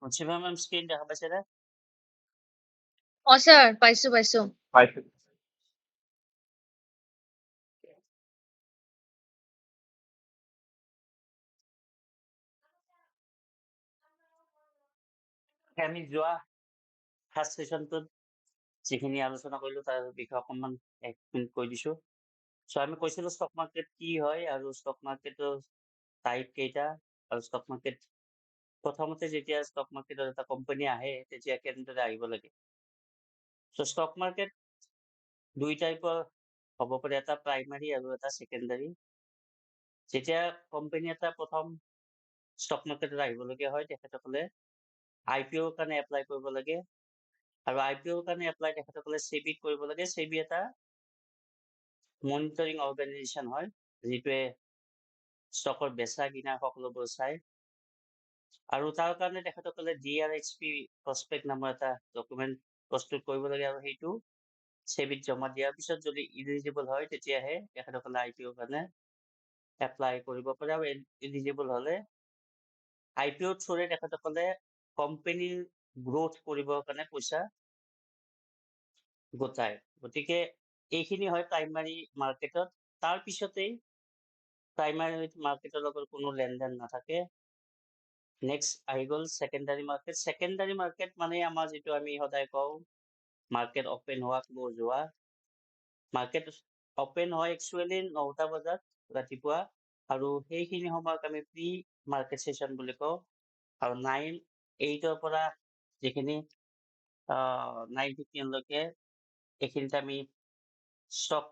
Ma'am screen দেখা পাইছেনে? Sir পাইছো পাইছো। পাইছো। আমি যোৱা ফাৰ্ষ্ট সেশনটোত যিখিনি আলোচনা কৰিলো তাৰ বিষয়ে অকণমান 1 মিনিট কৈ দিছো। আমি কৈছিলো ষ্টক মাৰ্কেট কি হয় আৰু ষ্টক মাৰ্কেটৰ টাইপ কেইটা আৰু ষ্টক মাৰ্কেট প্ৰথমতে যেতিয়া ষ্টক মাৰ্কেটৰ এটা কোম্পানী আহে তেতিয়া কেনেদৰে আহিব লাগে। ষ্টক মাৰ্কেট দুই টাইপৰ হ'ব পাৰে, এটা প্ৰাইমাৰী আৰু এটা ছেকেণ্ডাৰী। যেতিয়া কোম্পানী এটা প্ৰথম ষ্টক মাৰ্কেটত আহিবলগীয়া হয় তেখেতসকলে IPOৰ কাৰণে এপ্লাই কৰিব লাগে আৰু IPOৰ কাৰণে এপ্লাই তেখেতসকলে সেবিত কৰিব লাগে। সেবি এটা মনিটৰিং অৰ্গেনাইজেশ্যন হয় যিটোৱে ষ্টকৰ বেচা কিনা সকলোবোৰ চায় আৰু তাৰ কাৰণে তেখেতসকলে DRHP প্ৰস্পেক্ট নামৰ এটা ডকুমেণ্ট প্ৰস্তুত কৰিব লাগে আৰু সেইটো সেবিত জমা দিয়াৰ পিছত যদি ইলিজিবল হয় তেতিয়াহে তেখেতসকলে IPOৰ কাৰণে এপ্লাই কৰিব পাৰে আৰু ইলিজিবল হ'লে IPOৰ থ্ৰুৰে তেখেতসকলে কোম্পানীৰ গ্ৰোথ কৰিবৰ কাৰণে পইচা গোটায়। গতিকে এইখিনি হয় প্ৰাইমাৰী মাৰ্কেটত। তাৰ পিছতেই প্ৰাইমাৰী মাৰ্কেটৰ লগত কোনো লেনদেন নাথাকে। নেক্সট আহি গ'ল ছেকেণ্ডাৰী মাৰ্কেট। ছেকেণ্ডাৰী মাৰ্কেট মানে আমাৰ যিটো আমি সদায় কওঁ মাৰ্কেট অপেন হোৱা ক্ল'জ হোৱা। মাৰ্কেট অপেন হয় একচুৱেলি 9টা বজাত ৰাতিপুৱা আৰু সেইখিনি সময়ক আমি প্ৰি মাৰ্কেট সেশন বুলি কওঁ আৰু 8ৰ পৰা যিখিনি 9:15 লৈকে এইখিনিতে আমি ষ্টক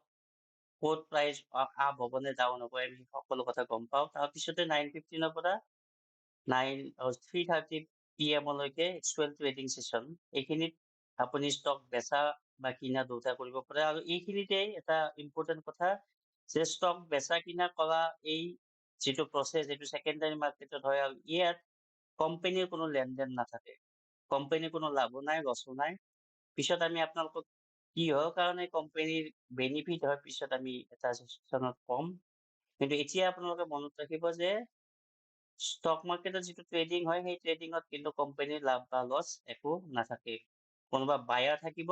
ক'ত প্ৰাইচ আপ হ'ব নে ডাউন হ'ব আমি সকলো কথা গম পাওঁ। তাৰপিছতে 9:15 পৰা 3:30 PM লৈকে এক্সুৱেল ট্ৰেডিং সেশন। এইখিনিত আপুনি ষ্টক বেচা বা কিনা দুটা কৰিব পাৰে আৰু এইখিনিতে এটা ইম্পৰ্টেণ্ট কথা যে ষ্টক বেচা কিনা কৰা এই যিটো প্ৰচেছ এইটো ছেকেণ্ডাৰী মাৰ্কেটত হয় আৰু ইয়াত কোম্পানীৰ কোনো লেনদেন নাথাকে, কোম্পানীৰ কোনো লাভো নাই লছো নাই। পিছত আমি আপোনালোকক কিহৰ কাৰণে কোম্পানীৰ বেনিফিট হয় পিছত আমি এটা সেশনত কম, কিন্তু এতিয়া আপোনালোকে মনত ৰাখিব যে ষ্টক মাৰ্কেটত যিটো ট্ৰেডিং হয় সেই ট্ৰেডিঙত কিন্তু কোম্পানীৰ লাভ বা লছ একো নাথাকে। কোনোবা বায়াৰ থাকিব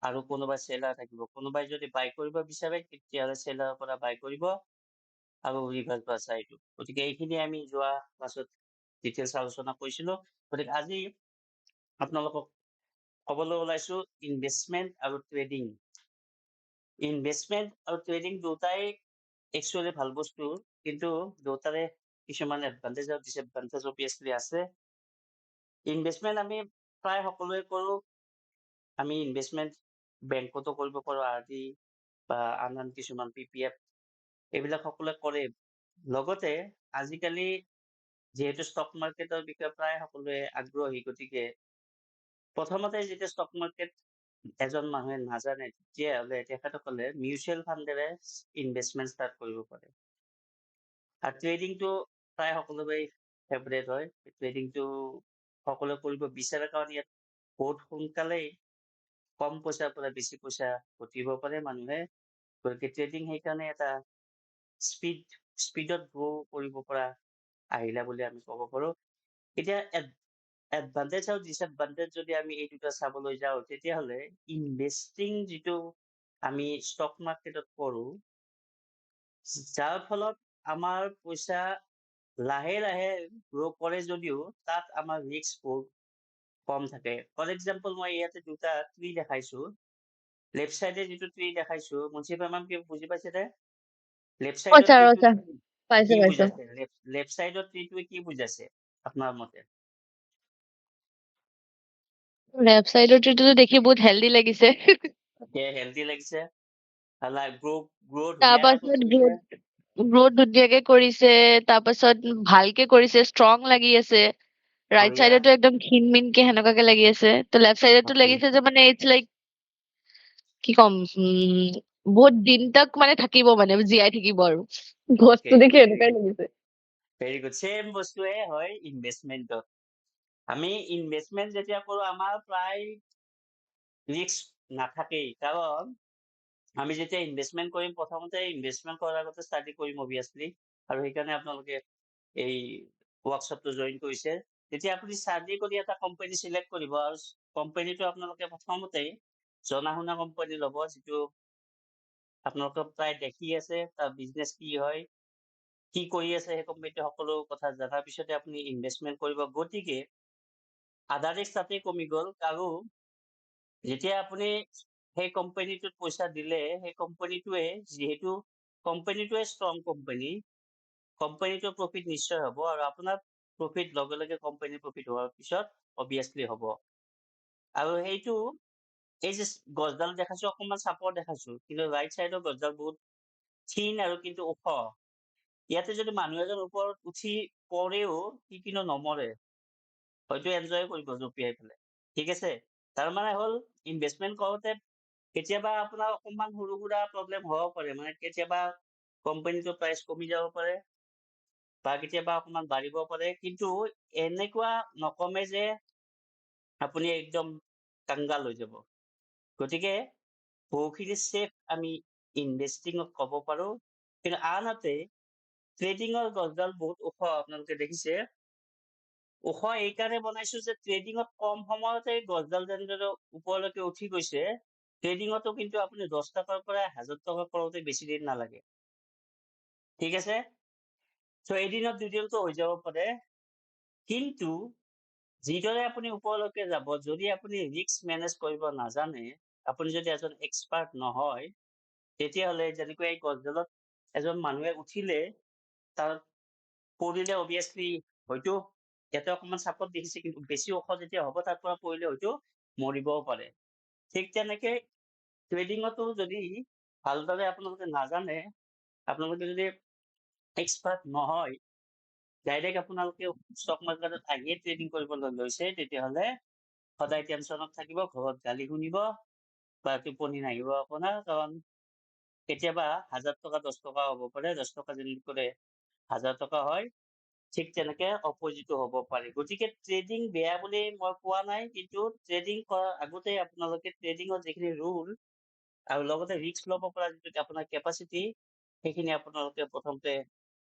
আৰু কোনোবা সেলাৰ থাকিব। কোনোবাই যদি বাই কৰিব বিচাৰে তেতিয়াহ'লে সেলাৰৰ পৰা বাই কৰিব আৰু ৰিভাৰ্চ ভাৰ্চা এইটো। গতিকে এইখিনি আমি যোৱা ক্লাছত ডিটেইলছ আলোচনা কৰিছিলো। গতিকে আজি আপোনালোকক ক'বলৈ ওলাইছো ইনভেষ্টমেণ্ট আৰু ট্ৰেডিং। ইনভেষ্টমেণ্ট আৰু ট্ৰেডিং দুটাই একচুৱেলি ভাল বস্তু, কিন্তু দুটাৰে কিছুমান এডভান্টেজ আৰু ডিসএডভান্টেজ অবভিয়াছলি আছে। ইনভেষ্টমেণ্ট আমি প্ৰায় সকলোৱে কৰোঁ। আমি ইনভেষ্টমেণ্ট বেংকতো কৰিব পাৰোঁ, RD বা আন কিছুমান PPF এইবিলাক সকলোৱে কৰে। লগতে আজিকালি যিহেতু ষ্টক মাৰ্কেটৰ বিষয়ে প্ৰায় সকলোৱে আগ্ৰহী, গতিকে প্ৰথমতে যেতিয়া ষ্টক মাৰ্কেট এজন মানুহে নাজানে তেতিয়াহ'লে তেখেতসকলে মিউচুৱেল ফাণ্ডেৰে ইনভেষ্টমেণ্ট ষ্টাৰ্ট কৰিব পাৰে। আৰু ট্ৰেডিংটো প্ৰায় সকলোৰে ফেভৰেট হয়। ট্ৰেডিংটো সকলোৱে কৰিব বিচাৰে কাৰণ ইয়াত বহুত সোনকালেই কম পইচাৰ পৰা বেছি পইচা ঘটিব পাৰে মানুহে। গতিকে ট্ৰেডিং সেইকাৰণে এটা স্পীডত গ্ৰ' কৰিব পৰা আহিলা বুলি আমি ক'ব পাৰোঁ। এতিয়া এডভান্টেজ আৰু ডিসএডভান্টেজ যদি আমি এই দুটা চাবলৈ যাওঁ তেতিয়াহ'লে ইনভেষ্টিং যিটো আমি ষ্টক মাৰ্কেটত কৰোঁ যাৰ ফলত আমাৰ পইচা লাহে লাহে গ্ৰ' কৰে যদিও তাত আমাৰ ৰিস্ক বহুত কম থাকে। ফৰ এক্সাম্পল মই ইয়াতে দুটা ট্ৰি দেখাইছো। লেফ্ট চাইডে যিটো ট্ৰি দেখাইছো মুন্সিফা মেম কি বুজি পাইছেনে? লেফ্ট চাইডৰ ট্ৰিটো পাইছো কি পাইছো। বুজাইছে? লেফ্ট চাইডৰ ট্ৰিটোৱে কি বুজাইছে আপোনাৰ মতে? লেফ্ট সাইডৰ ট্ৰিটো দেখি বহুত হেল্দি লাগিছে। হেল্ডি লাগিছে, গ্ৰ' ধুনীয়াকে তাৰপাছত কৰিছে। গ্ৰোথ ধুনীয়াকে কৰিছে, তাৰপাছত ভালকে কৰিছে, ষ্ট্ৰং লাগি আছে। ৰাইট বঢ়িয়া। চাইডেতো একদম ক্ষীণ মিনকে সেনেকুৱাকে লাগি আছে। তো লেফ্ট সাইডেতো Okay. লাগিছে যে মানে ইটস লাইক কি কম বহুত দিন তাক মানে থাকিব মানে জীয়াই থাকিব আৰু বস্তু দেখি এনেকুৱাই লাগিছে। Very good. ছেম বস্তুৱে হয় ইনভেষ্টমেণ্টত। আমি ইনভেষ্টমেণ্ট যেতিয়া কৰোঁ আমাৰ প্ৰায় ৰিস্ক নাথাকেই, কাৰণ আমি যেতিয়া ইনভেষ্টমেণ্ট কৰিম প্ৰথমতে ইনভেষ্টমেণ্ট কৰাৰ আগতে ষ্টাডি কৰিম অবভিয়াছলি, আৰু সেইকাৰণে আপোনালোকে এই ৱৰ্কশ্বপটো জইন কৰিছে। তেতিয়া আপুনি চাৰ্ভে কৰি এটা কোম্পানী চিলেক্ট কৰিব আৰু কোম্পানীটো আপোনালোকে প্ৰথমতে জনা শুনা কোম্পানী ল'ব, যিটো আপোনালোকে প্ৰায় দেখি আছে তাৰ বিজনেছ কি হয়, কি কৰি আছে সেই কোম্পানীটো সকলো কথা জনাৰ পিছতে আপুনি ইনভেষ্টমেণ্ট কৰিব। গতিকে আধা ৰিস্ক তাতে কমি গ'ল, আৰু যেতিয়া আপুনি সেই কোম্পানীটোত পইচা দিলে, সেই কোম্পানীটোৱে যিহেতু কোম্পানীটোৱে ষ্ট্ৰং কোম্পানী, কোম্পানীটোৰ প্ৰফিট নিশ্চয় হ'ব, আৰু আপোনাৰ প্ৰফিট লগে লগে কোম্পানীৰ প্ৰফিট হোৱাৰ পিছত অবভিয়াছলি হ'ব। আৰু সেইটো এই যে গছডাল দেখাইছো অকণমান চাপৰ দেখাইছো, কিন্তু ৰাইট চাইডৰ গছডাল বহুত থিন আৰু কিন্তু ওখ। ইয়াতে যদি মানুহ এজন ওপৰত উঠি পৰেও সি কিন্তু নমৰে, হয়তো এনজয় কৰিব জঁপিয়াই পেলাই। ঠিক আছে, তাৰমানে হ'ল ইনভেষ্টমেণ্ট কৰোঁতে কেতিয়াবা আপোনাৰ অকণমান সৰু সুৰা প্ৰব্লেম হ'ব পাৰে, মানে কেতিয়াবা কোম্পানীটোৰ প্ৰাইচ কমি যাব পাৰে বা কেতিয়াবা অকণমান বাঢ়িব পাৰে, কিন্তু এনেকুৱা নকমে যে আপুনি একদম কাংগাল হৈ যাব। গতিকে বহুখিনি ছেফ আমি ইনভেষ্টিঙত ক'ব পাৰো। কিন্তু আনহাতে ট্ৰেডিঙৰ গছডাল বহুত ওখ, আপোনালোকে দেখিছে। ওখ এইকাৰণে বনাইছো যে ট্ৰেডিঙত কম সময়তে গছডাল যেনেদৰে ওপৰলৈকে উঠি গৈছে, ট্ৰেডিঙতো কিন্তু আপুনি 10 টকাৰ পৰা 1000 টকা কৰোঁতে বেছি দিন নালাগে। ঠিক আছে, চ' এদিনত দুদিনতো হৈ যাব পাৰে, কিন্তু যিদৰে আপুনি ওপৰলৈকে যাব, যদি আপুনি ৰিস্ক মেনেজ কৰিব নাজানে, আপুনি যদি এজন এক্সপাৰ্ট নহয়, তেতিয়াহ'লে যেনেকৈ এই গছডালত এজন মানুহে উঠিলে তাৰ পৰিলে অবভিয়াছলি হয়তো ইয়াতে অকণমান চাপত দেখিছে, কিন্তু বেছি ওখ যেতিয়া হ'ব তাৰ পৰা পৰিলে হয়তো মৰিবও পাৰে। ঠিক তেনেকে ট্ৰেডিঙতো যদি ভালদৰে আপোনালোকে নাজানে, আপোনালোকে যদি এক্সপাৰ্ট নহয়, ডাইৰেক্ট আপোনালোকে ষ্টক মাৰ্কেটত আহিয়ে ট্ৰেডিং কৰিবলৈ লৈছে, তেতিয়াহ'লে সদায় টেনশ্যনত থাকিব, ঘৰত গালি শুনিব বা টোপনি নাহিব আপোনাৰ, কাৰণ কেতিয়াবা 1000 টকা 10 টকা হ'ব পাৰে, 10 টকা যেনেকৈ 1000 টকা হয়, ঠিক তেনেকে অপজিতো হ'ব পাৰে। গতিকে ট্ৰেডিং বেয়া বুলি মই কোৱা নাই, কিন্তু ট্ৰেডিং কৰাৰ আগতে আপোনালোকে ট্ৰেডিঙৰ যিখিনি ৰুল আৰু লগতে ৰিস্ক ল'ব পৰা যিটো আপোনাৰ কেপাচিটি, সেইখিনি আপোনালোকে প্ৰথমতে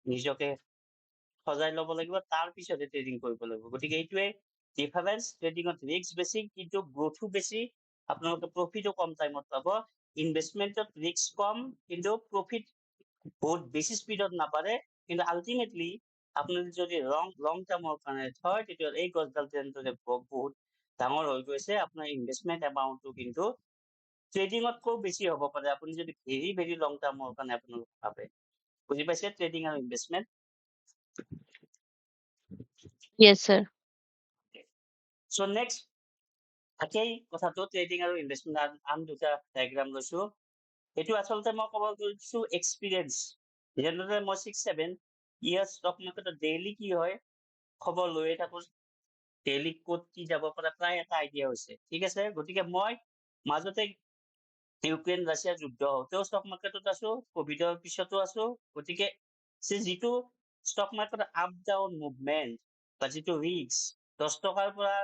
নিজকে সজাই ল'ব লাগিব, তাৰ পিছতহে ট্ৰেডিং কৰিব লাগিব। গতিকে এইটোৱে ডিফাৰেঞ্চ, ট্ৰেডিঙত ৰিস্ক বেছি কিন্তু গ্ৰথো বেছি, আপোনালোকে প্ৰফিটো কম টাইমত পাব। ইনভেষ্টমেণ্টত ৰিস্ক কম কিন্তু প্ৰফিট বহুত বেছি স্পীডত নাপাৰে, কিন্তু আল্টিমেটলি আপুনি যদি লং টাৰ্মৰ কাৰণে থয়, তেতিয়াহ'লে এই গছডাল যেনেদৰে বহুত ডাঙৰ হৈ গৈছে, আপোনাৰ ইনভেষ্টমেণ্ট এমাউণ্টটো কিন্তু ট্ৰেডিঙতকৈ বেছি হ'ব পাৰে, আপুনি যদি ভেৰি ভেৰি লং টাৰ্মৰ কাৰণে আপোনালোকে ভাবে। বুজি পাইছে ট্ৰেডিং আৰু ইনভেষ্টমেণ্ট? Yes, sir. চ' নেক্সট একেই কথাটো, ট্ৰেডিং আৰু ইনভেষ্টমেণ্ট আন দুটা ডায়েগ্ৰাম লৈছো। এইটো আচলতে মই ক'ব গৈছো এক্সপিৰিয়েঞ্চ, যেনেদৰে মই 6-7 ইয়াৰ ষ্টক মাৰ্কেটত ডেইলি কি হয় খবৰ লৈয়ে থাকো, ডেইলি ক'ত কি যাব পাৰে প্ৰায় এটা আইডিয়া হৈছে। ঠিক আছে, গতিকে মই মাজতে ইউক্ৰেইন ৰাছিয়া যুদ্ধ হওঁতেও ষ্টক মাৰ্কেটত আছো, কভিডৰ পিছতো আছো। গতিকে যিটো ষ্টক মাৰ্কেটৰ আপ ডাউন মুভমেণ্ট বা যিটো ৰিস্ক, 10 টকাৰ পৰা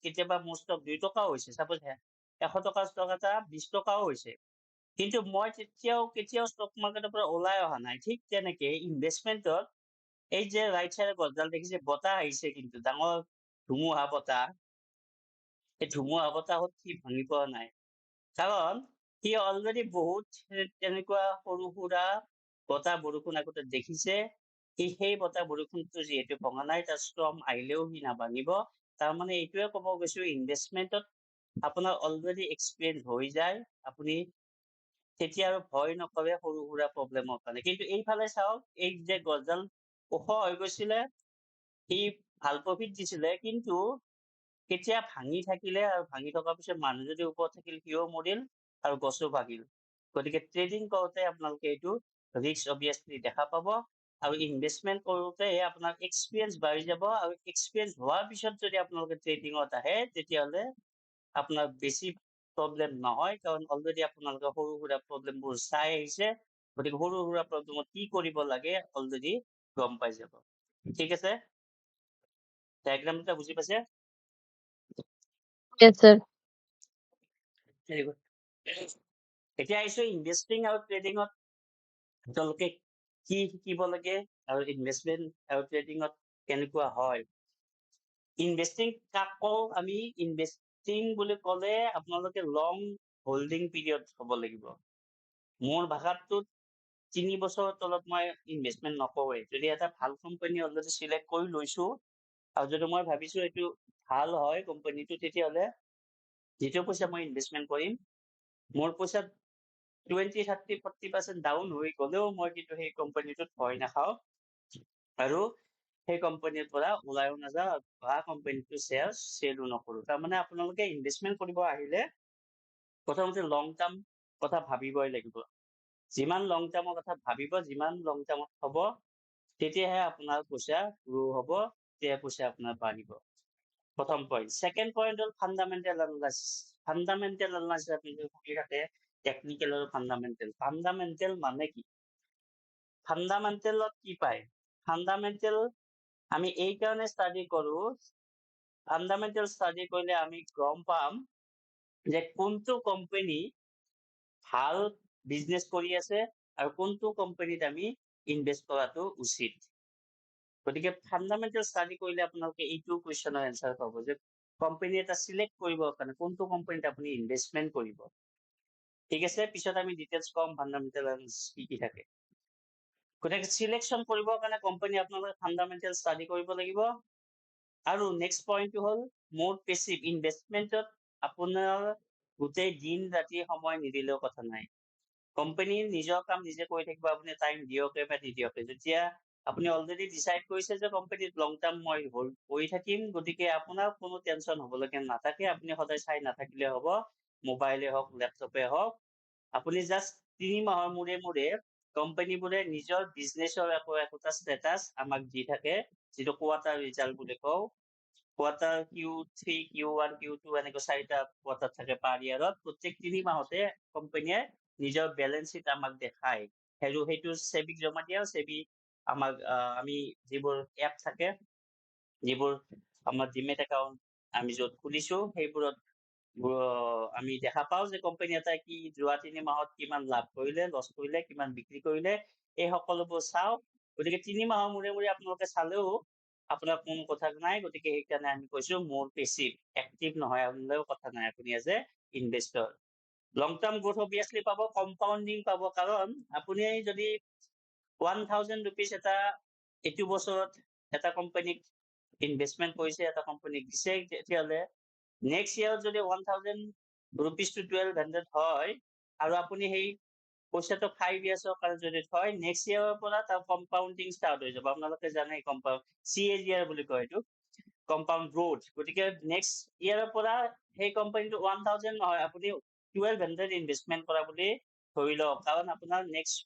কেতিয়াবা মোৰ ষ্টক 2 টকাও হৈছে, চাপোজ 100 টকাৰ ষ্টক এটা 20 টকাও হৈছে, কিন্তু মই কেতিয়াও ষ্টক মাৰ্কেটৰ পৰা ওলাই অহা নাই। ঠিক তেনেকে ইনভেষ্টমেণ্টত এই যে ৰাইট চাইডে গছডাল দেখিছে, বতাহ আহিছে কিন্তু ডাঙৰ ধুমুহা বতাহ, এই ধুমুহা বতাহত সি ভাঙি পোৱা নাই, কাৰণ সি অলৰেডি বহুত তেনেকুৱা সৰু সুৰা বতাহ বৰষুণ আগতে দেখিছে। সেই বতাহ বৰষুণটো যিহেতু ভঙা নাই, তাৰ ষ্টৰ্ম আহিলেও সি নাভাঙিব। তাৰমানে এইটোৱে ক'ব গৈছো, ইনভেষ্টমেণ্টত আপোনাৰ অলৰেডি এক্সপিৰিয়েঞ্চ হৈ যায়, আপুনি তেতিয়া আৰু ভয় নকৰে সৰু সুৰা প্ৰব্লেমৰ কাৰণে। কিন্তু এইফালে চাওক, এই যে গছডাল ওখ হৈ গৈছিলে, সি ভাল প্ৰফিট দিছিলে, কিন্তু কেতিয়া ভাঙি থাকিলে, আৰু ভাঙি থকাৰ পিছত মানুহ যদি ওপৰত থাকিল সিও মৰিল আৰু গছো ভাগিল। গতিকে ট্ৰেডিং কৰোঁতে আপোনালোকে এইটো ৰিস্ক অবভিয়াছলি দেখা পাব, আৰু ইনভেষ্টমেণ্ট কৰোঁতে আপোনাৰ এক্সপিৰিয়েঞ্চ বাঢ়ি যাব, আৰু এক্সপিৰিয়েঞ্চ হোৱাৰ পিছত যদি আপোনালোকে ট্ৰেডিঙত আহে, তেতিয়াহ'লে আপোনাৰ বেছি প্ৰব্লেম নহয়, কাৰণ অলৰেডি আপোনালোকে সৰু সুৰা প্ৰব্লেমবোৰ চাই আহিছে। গতিকে সৰু সুৰা প্ৰব্লেমত কি কৰিব লাগে অলৰেডি গম পাই যাব। ঠিক আছে, ডায়েগ্ৰামটা বুজি পাইছে? Yes, sir. Very good. এতিয়া আহিছো ইনভেষ্টিং আৰু ট্ৰেডিঙত আপোনালোকে কি শিকিব লাগে, আৰু ইনভেষ্টমেণ্ট আৰু ট্ৰেডিঙত কেনেকুৱা হয়। ইনভেষ্টিং কাক কওঁ আমি? ইনভেষ্টিং বুলি ক'লে আপোনালোকে লং হোল্ডিং পিৰিয়ড হ'ব লাগিব। মোৰ ভাষাটোত 3 বছৰৰ তলত মই ইনভেষ্টমেণ্ট নকৰোঁৱে। যদি এটা ভাল কোম্পানী অলৰেডি চিলেক্ট কৰি লৈছো আৰু যদি মই ভাবিছো এইটো ভাল হয় কোম্পানীটো, তেতিয়াহ'লে যিটো পইচা মই ইনভেষ্টমেণ্ট কৰিম, মোৰ পইচা 20, 30, 40% ডাউন হৈ গ'লেও মই কিন্তু সেই কোম্পানীটোত ভয় নাখাওঁ আৰু সেই কোম্পানীৰ পৰা ওলাইও নাযাওঁ বা কোম্পানীটোৰ শ্বেয়াৰ চেলো নকৰোঁ। তাৰমানে আপোনালোকে ইনভেষ্টমেণ্ট কৰিব আহিলে প্ৰথমতে লং টাৰ্ম কথা ভাবিবই লাগিব। যিমান লং টাৰ্মৰ কথা ভাবিব, যিমান লং টাৰ্মত হ'ব, তেতিয়াহে আপোনাৰ পইচা গ্ৰ' হ'ব, তেতিয়া পইচা আপোনাৰ বাঢ়িব। প্ৰথম পইণ্ট। ছেকেণ্ড পইণ্ট হ'ল ফাণ্ডামেণ্টেল এনালাইচিছ। ফাণ্ডামেণ্টেল এনালাইচিছ আপুনি শুনি থাকে, টেকনিকেল আৰু ফাণ্ডামেণ্টেল। ফাণ্ডামেণ্টেল মানে কি? ফাণ্ডামেণ্টেলত কি পায়? ফাণ্ডামেণ্টেল আমি এই কাৰণে ষ্টাডি কৰোঁ, ফাণ্ডামেণ্টেল ষ্টাডি কৰিলে আমি গম পাম যে কোনটো কোম্পানী ভাল বিজনেছ কৰি আছে আৰু কোনটো কোম্পানীত আমি ইনভেষ্ট কৰাটো উচিত। গতিকে ফাণ্ডামেণ্টেল ষ্টাডি কৰিলে আপোনালোকে এইটো কুৱেশ্যনৰ এনচাৰ পাব যে কোম্পানী এটা চিলেক্ট কৰিবৰ কাৰণে কোনটো কোম্পানীত আপুনি ইনভেষ্টমেণ্ট কৰিব। ঠিক আছে, পিছত আমি ডিটেইলছ কম ফাণ্ডামেণ্টেল এনালাইচিছ কি থাকে। গতিকে চিলেকশ্যন কৰিবৰ কাৰণে কোম্পানী আপোনালোকে ফাণ্ডামেণ্টেল ষ্টাডি কৰিব লাগিব। আৰু নেক্সট পইণ্টটো হ'ল মোৰ পেচিভ ইনভেষ্টমেণ্টত আপোনাৰ গোটেই দিন ৰাতি সময় নিদিলেও কথা নাই। কোম্পানী নিজৰ কাম নিজে কৰি থাকিব, আপুনি টাইম দিয়কে বা নিদিয়কে। যেতিয়া আপুনি অলৰেডি ডিচাইড কৰিছে যে কোম্পানীত লং টাৰ্ম মই হোল্ড কৰি থাকিম, গতিকে আপোনাৰ কোনো টেনশ্যন হ'বলগীয়া নাথাকে। আপুনি সদায় চাই নাথাকিলে হ'ব, মোবাইলে হওক লেপটপে হওক। আপুনি জাষ্ট 3 মাহৰ মূৰে মূৰে কোম্পানীবোৰে নিজৰ বিজনেছৰ একোটা ষ্টেটাছ আমাক দি থাকে, যিটো কোৱাৰ্টাৰ ৰিজাল্ট বুলি কওঁ। কোৱাৰ্টাৰ Q3, Q1, Q2 এনেকৈ 4টা কোৱাৰ্টাৰ থাকে পাৰ ইয়াৰত। প্ৰত্যেক 3 মাহতে কোম্পানীয়ে নিজৰ বেলেঞ্চ শ্বীট আমাক দেখায়। সেইটো চেবিক জমা দিয়ে আৰু চেবি আমাক আমি যিবোৰ এপ থাকে, যিবোৰ আমাৰ ডিমেট একাউণ্ট আমি য'ত খুলিছো, সেইবোৰত আমি দেখা পাওঁ যে কোম্পানী এটাই কি যোৱা 3 মাহত কিমান লাভ কৰিলে, লছ কৰিলে, কিমান বিক্ৰী কৰিলে, এই সকলোবোৰ চাওঁ। গতিকে 3 মাহৰ মূৰে মূৰে আপোনালোকে চালেও আপোনাৰ কোনো কথা নাই। গতিকে সেইকাৰণে আমি কৈছো মোৰ পেচিভ, এক্টিভ নহয় হ'লেও কথা নাই, আপুনি as a investor. Long term growth obviously পাব, কম্পাউণ্ডিং পাব। কাৰণ আপুনি যদি 1000 rupees এটা এইটো বছৰত এটা কোম্পানীক ইনভেষ্টমেণ্ট কৰিছে, এটা কোম্পানীক দিছে, তেতিয়াহ'লে নেক্সট ইয়াৰত যদি 1000 rupees to 1200 হয় আৰু আপুনি সেই পইচাটো 5 yearsৰ কাৰণে যদি থয়, নেক্সট ইয়াৰৰ পৰা তাৰ কম্পাউণ্ডিং ষ্টাৰ্ট হৈ যাব। আপোনালোকে জানে কম্পাউণ্ড CAGR বুলি কয় এইটো, কম্পাউণ্ড গ্ৰোথ। গতিকে নেক্সট ইয়াৰৰ পৰা সেই কোম্পানীটো 1000 নহয়, আপুনি 1200 ইনভেষ্টমেণ্ট কৰা বুলি ধৰি লওক। কাৰণ আপোনাৰ নেক্সট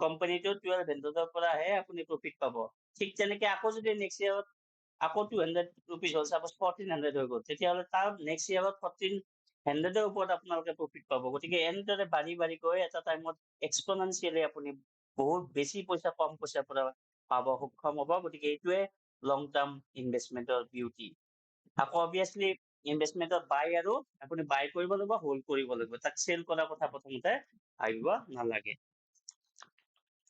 কোম্পানীটো 1200ৰ পৰাহে আপুনি প্ৰফিট পাব। ঠিক তেনেকে আকৌ যদি নেক্সট ইয়াৰত আকৌ 200 rupees হ'ল, চাপ'জ 1400 হৈ গ'ল, তেতিয়াহ'লে তাৰ নেক্সট ইয়াৰত 1400ৰ ওপৰত আপোনালোকে প্ৰফিট পাব। গতিকে এনেদৰে বাঢ়ি বাঢ়ি গৈ এটা টাইমত এক্সপনেনচিয়েলি আপুনি বহুত বেছি পইচা কম পইচাৰ পৰা পাব সক্ষম হ'ব। গতিকে এইটোৱে লং টাৰ্ম ইনভেষ্টমেণ্টৰ বিউটি। আকৌ অবভিয়াছলি ইনভেষ্টমেণ্টত বাই আৰু আপুনি বাই কৰিব লাগিব, হোল্ড কৰিব লাগিব। তাক চেল কৰাৰ কথা প্ৰথমতে ভাবিব নালাগে।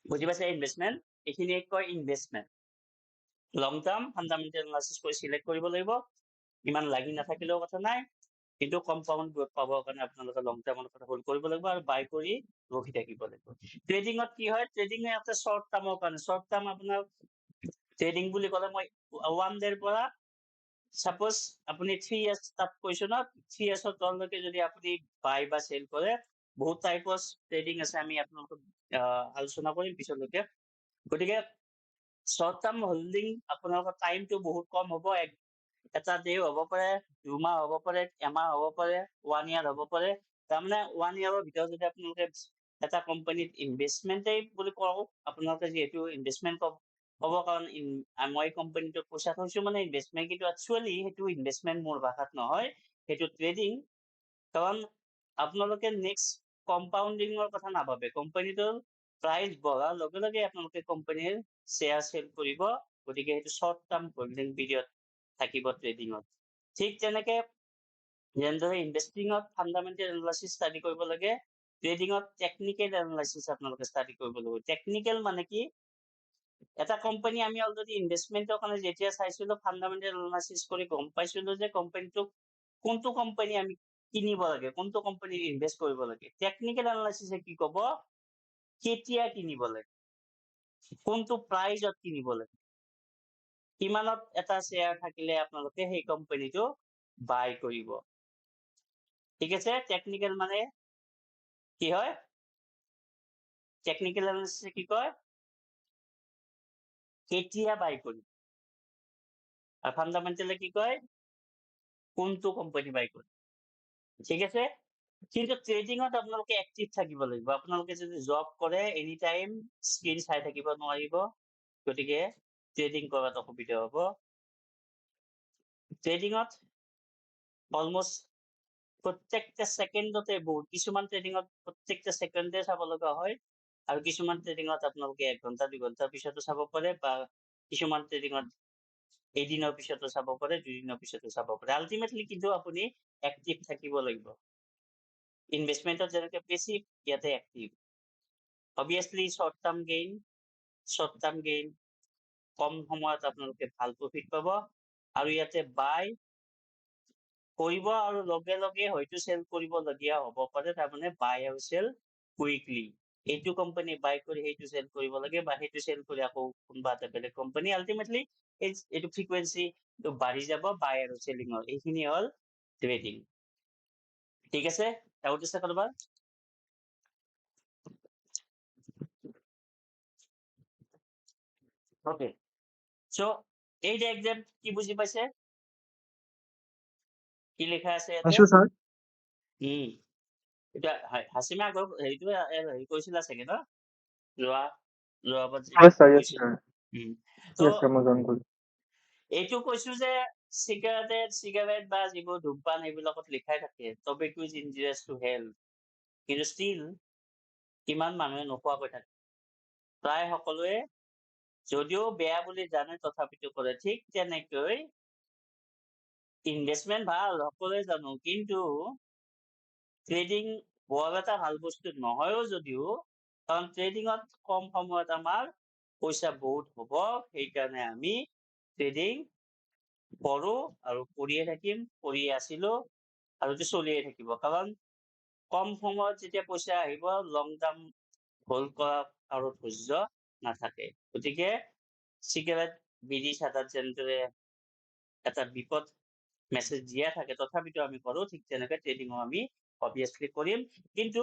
বুজি পাইছে? ইনভেষ্টমেণ্ট এইখিনিয়ে কয় ইনভেষ্টমেণ্ট। লং টাৰ্ম ফাণ্ডামেণ্টেল এনালাইচিছ কৰি চিলেক্ট কৰিব লাগিব। ইমান লাগি নাথাকিলেও কথা নাই, কিন্তু কম্পাউণ্ড গ্ৰোথ পাবৰ কাৰণে আপোনালোকে লং টাৰ্মৰ কথা হোল্ড কৰিব লাগিব আৰু বাই কৰি ৰখি থাকিব লাগিব। ট্ৰেডিঙত কি হয়? ট্ৰেডিং আছে শ্বৰ্ট টাৰ্মৰ কাৰণে। শ্বৰ্ট টাৰ্ম আপোনাৰ ট্ৰেডিং বুলি ক'লে মই 1 ডেৰ পৰা চাপ'জ আপুনি 3 years তাত কৈছো ন, 3 yearsৰ তললৈকে যদি আপুনি বাই বা চেল কৰে, বহুত টাইপৰ ট্ৰেডিং আছে, আমি আপোনালোকক আলোচনা কৰিম পিছলৈকে। গতিকে শ্বৰ্ট টাৰ্ম হোল্ডিং আপোনালোকৰ টাইমটো বহুত কম হ'ব। এটা ডে হ'ব পাৰে, 2 মাহ হ'ব পাৰে, এমাহ হ'ব পাৰে, 1 year হ'ব পাৰে। তাৰমানে 1 yearৰ ভিতৰত যদি আপোনালোকে এটা কোম্পানীত ইনভেষ্টমেণ্টেই বুলি কওঁ, আপোনালোকে যিহেতু ইনভেষ্টমেণ্ট ক'ব, কাৰণ মই কোম্পানীটোত পইচা থৈছো মানে ইনভেষ্টমেণ্ট, কিন্তু একচুৱেলি সেইটো ইনভেষ্টমেণ্ট মোৰ ভাষাত নহয়, সেইটো ট্ৰেডিং। কাৰণ আপোনালোকে নেক্সট কম্পাউণ্ডিঙৰ কথা নাভাবে। কোম্পানীটোৰ প্ৰাইচ বঢ়াৰ লগে লগে আপোনালোকে কোম্পানীৰ শ্বেয়াৰ চেল কৰিব। গতিকে সেইটো শ্বৰ্ট টাৰ্ম হোল্ডিং পিৰিয়ড থাকিব ট্ৰেডিঙত। ঠিক তেনেকে যেনেদৰে ইনভেষ্টিঙত ফাণ্ডামেণ্টেল এনালাইচিছ ষ্টাডি কৰিব লাগে, ট্ৰেডিঙত টেকনিকেল এনালাইচিছ আপোনালোকে ষ্টাডি কৰিব লাগিব। টেকনিকেল মানে কি? এটা কোম্পানী আমি অলৰেডি ইনভেষ্টমেন্টৰ কাৰণে যেতিয়া চাইছিলো ফাণ্ডামেণ্টেল এনালাইচিছ কৰি গম পাইছিলো যে কোম্পানীটো কোনটো কোম্পানী আমি কিনিব লাগে, কোনটো কোম্পানীত ইনভেষ্ট কৰিব লাগে। টেকনিকেল এনালাইচিছে কি ক'ব, কেতিয়া কিনিব লাগে, কোনটো প্ৰাইজত কিনিব লাগে, কিমানত এটা শ্বেয়াৰ থাকিলে আপোনালোকে সেই কোম্পানীটো বাই কৰিব। ঠিক আছে, টেকনিকেল মানে কি হয়, টেকনিকেল এনালাইচিছে কি কয়, কেতিয়া বাই কৰিম, আৰু ফাণ্ডামেণ্টেলে কি কয়, কোনটো কোম্পানী বাই কৰিম। ঠিক আছে, কিন্তু ট্ৰেডিঙত আপোনালোকে এক্টিভ থাকিব লাগিব। আপোনালোকে যদি জব কৰে এনি টাইম স্ক্ৰীন চাই থাকিব নোৱাৰিব, গতিকে ট্ৰেডিং কৰাত অসুবিধা হ'ব। ট্ৰেডিঙত অলমষ্ট প্ৰত্যেকটা ছেকেণ্ডতে বহুত, কিছুমান ট্ৰেডিঙত প্ৰত্যেকটা ছেকেণ্ডে চাব লগা হয়, আৰু কিছুমান ট্ৰেডিঙত আপোনালোকে 1 ঘণ্টা 2 ঘণ্টাৰ পিছতো চাব পাৰে, বা কিছুমান ট্ৰেডিঙত এদিনৰ পিছতো চাব পাৰে, 2 দিনৰ পিছতো চাব পাৰে। আল্টিমেটলি কিন্তু আপুনি এক্টিভ থাকিব লাগিব। ইনভেষ্টমেন্টত যেনেকে পেছিভ, ইয়াতে active. Obviously short term gain কম সময়ত আপোনালোকে ভাল প্ৰফিট পাব, আৰু ইয়াতে বাই কৰিব আৰু লগে লগে হয়তো চেল কৰিবলগীয়া হ'ব পাৰে, তাৰমানে বাই আৰু চেল কুইকলি। এইটো কোম্পানী বাই কৰি সেইটো চেল কৰিব লাগে, বা সেইটো চেল কৰি আকৌ কোনোবা এটা বেলেগ কোম্পানী, আল্টিমেটলি এইটো ফ্ৰিকুৱেঞ্চি বাঢ়ি যাব বাই আৰু চেলিঙৰ। এইখিনি হ'ল ট্ৰেডিং। ঠিক আছে, ডাউট আছে কাৰোবাৰ? ওকে, চ' এই ডায়াগ্ৰাম কি বুজি পাইছে, কি লিখা আছে ইয়াতে? পাইছো ছাৰ। এতিয়া হাচিমা আগৰ হেৰিটো হেৰি কৰিছিলা চাগে ন, যোৱা যোৱাবাৰ Yes, sir. Yes, কৈছিল। sir. তো Yes, sir. মই join কৰিছো। এইটো কৈছো যে চিগাৰেট বা যিবোৰ ধূমপান এইবিলাকত লিখাই থাকে টবেকো ইজ ইনজুৰিয়াছ টু হেল্থ, কিন্তু ষ্টিল কিমান মানুহে নোখোৱাকৈ থাকে। প্ৰায় সকলোৱে যদিও বেয়া বুলি জানে তথাপিতো কৰে। ঠিক তেনেকৈ ইনভেষ্টমেন্ট ভাল সকলোৱে জানো, কিন্তু ট্ৰেডিং বৰ এটা ভাল বস্তু নহয়ও যদিও, কাৰণ ট্ৰেডিঙত কম সময়ত আমাৰ পইচা বহুত হ'ব, সেইকাৰণে আমি ট্ৰেডিং কৰো আৰু কৰিয়ে থাকিম, কৰিয়ে আছিলো, আৰু এইটো চলিয়ে থাকিব। কাৰণ কম সময়ত যেতিয়া পইচা আহিব, লং টাৰ্ম হোল্ড কৰা আৰু ধৈৰ্য নাথাকে। গতিকে চিগাৰেট বিড়ি চাদাত যেনেদৰে এটা বিপদ মেছেজ দিয়া থাকে, তথাপিতো আমি কৰো, ঠিক তেনেকৈ ট্ৰেডিঙো আমি অবভিয়াছলি কৰিম। কিন্তু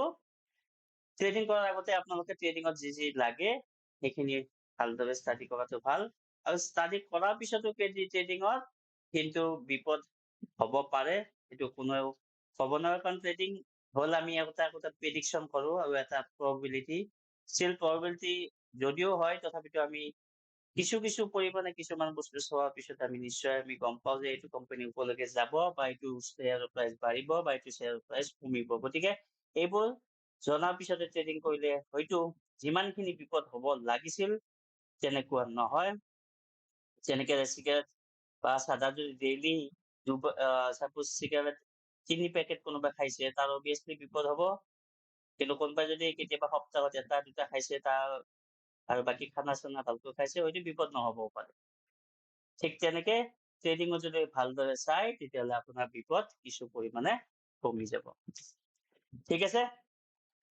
ট্ৰেডিং কৰাৰ আগতে আপোনালোকে ট্ৰেডিঙত যি যি লাগে সেইখিনি ভালদৰে ষ্টাডি কৰাটো ভাল, আৰু ষ্টাডি কৰাৰ পিছতো ট্ৰেডিঙত কিন্তু বিপদ হ'ব পাৰে, এইটো কোনেও ক'ব নোৱাৰে। কাৰণ ট্ৰেডিং হ'ল আমি এটা প্ৰেডিকশ্যন কৰো, আৰু এটা প্ৰবেবিলিটি, ষ্টিল প্ৰবেবিলিটি যদিও হয় তথাপিতো আমি কিছু কিছু পৰিমাণে কিছুমান বস্তু চোৱাৰ পিছত আমি নিশ্চয় আমি গম পাওঁ যে এইটো কোম্পানী ওপৰলৈকে যাব, বা এইটো শ্বেয়াৰৰ প্ৰাইচ বাঢ়িব, বা এইটো শ্বেয়াৰৰ প্ৰাইচ কমিব। গতিকে এইবোৰ জনাৰ পিছতে ট্ৰেডিং কৰিলে হয়তো যিমানখিনি বিপদ হ'ব লাগিছিল তেনেকুৱা নহয়। যেনেকে চিগাৰেট বা চাদা যদি ডেইলি চাপোজ চিগাৰেট 3 পেকেট কোনোবাই খাইছে, তাৰ অবভিয়াছলি বিপদ হ'ব। কিন্তু কোনোবাই যদি কেতিয়াবা সপ্তাহত 1-2টা খাইছে, তাৰ আৰু বাকী খানা চানা ভালকৈ খাইছে, হয়তো বিপদ নহ'বও পাৰে। ঠিক তেনেকে ট্ৰেডিঙত যদি ভালদৰে চাই, তেতিয়াহ'লে আপোনাৰ বিপদ কিছু পৰিমাণে কমি যাব। ঠিক আছে,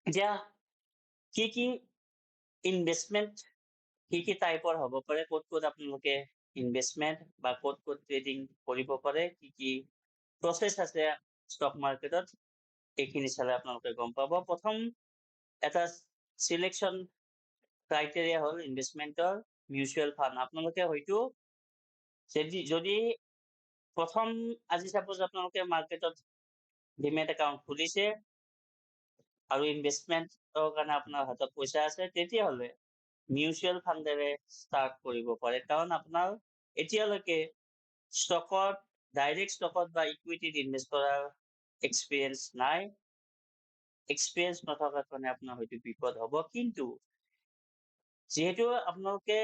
এতিয়া কি ইনভেষ্টমেন্ট কি টাইপৰ হ'ব পাৰে, ক'ত আপোনালোকে ইনভেষ্টমেন্ট বা ক'ত ট্ৰেডিং কৰিব পাৰে, কি প্ৰচেছ আছে ষ্টক মাৰ্কেটত, এইখিনি চালে আপোনালোকে গম পাব। প্ৰথম এটা চিলেকশ্যন ক্ৰাইটেৰিয়া হ'ল ইনভেষ্টমেন্টৰ মিউচুৱেল ফাণ্ড। আপোনালোকে হয়তো যদি প্ৰথম আজি চাপোজ আপোনালোকে মাৰ্কেটত ডিমেট একাউণ্ট খুলিছে আৰু ইনভেষ্টমেন্টৰ কাৰণে আপোনাৰ হাতত পইচা আছে, তেতিয়াহ'লে মিউচুৱেল ফাণ্ডেৰে ষ্টাৰ্ট কৰিব পাৰে। কাৰণ আপোনাৰ এতিয়ালৈকে ডাইৰেক্ট ষ্টকত বা ইকুইটিত ইনভেষ্ট কৰাৰ এক্সপিৰিয়েঞ্চ নাই। এক্সপিৰিয়েঞ্চ নথকাৰ কাৰণে আপোনাৰ হয়তো বিপদ হ'ব। কিন্তু যিহেতু আপোনালোকে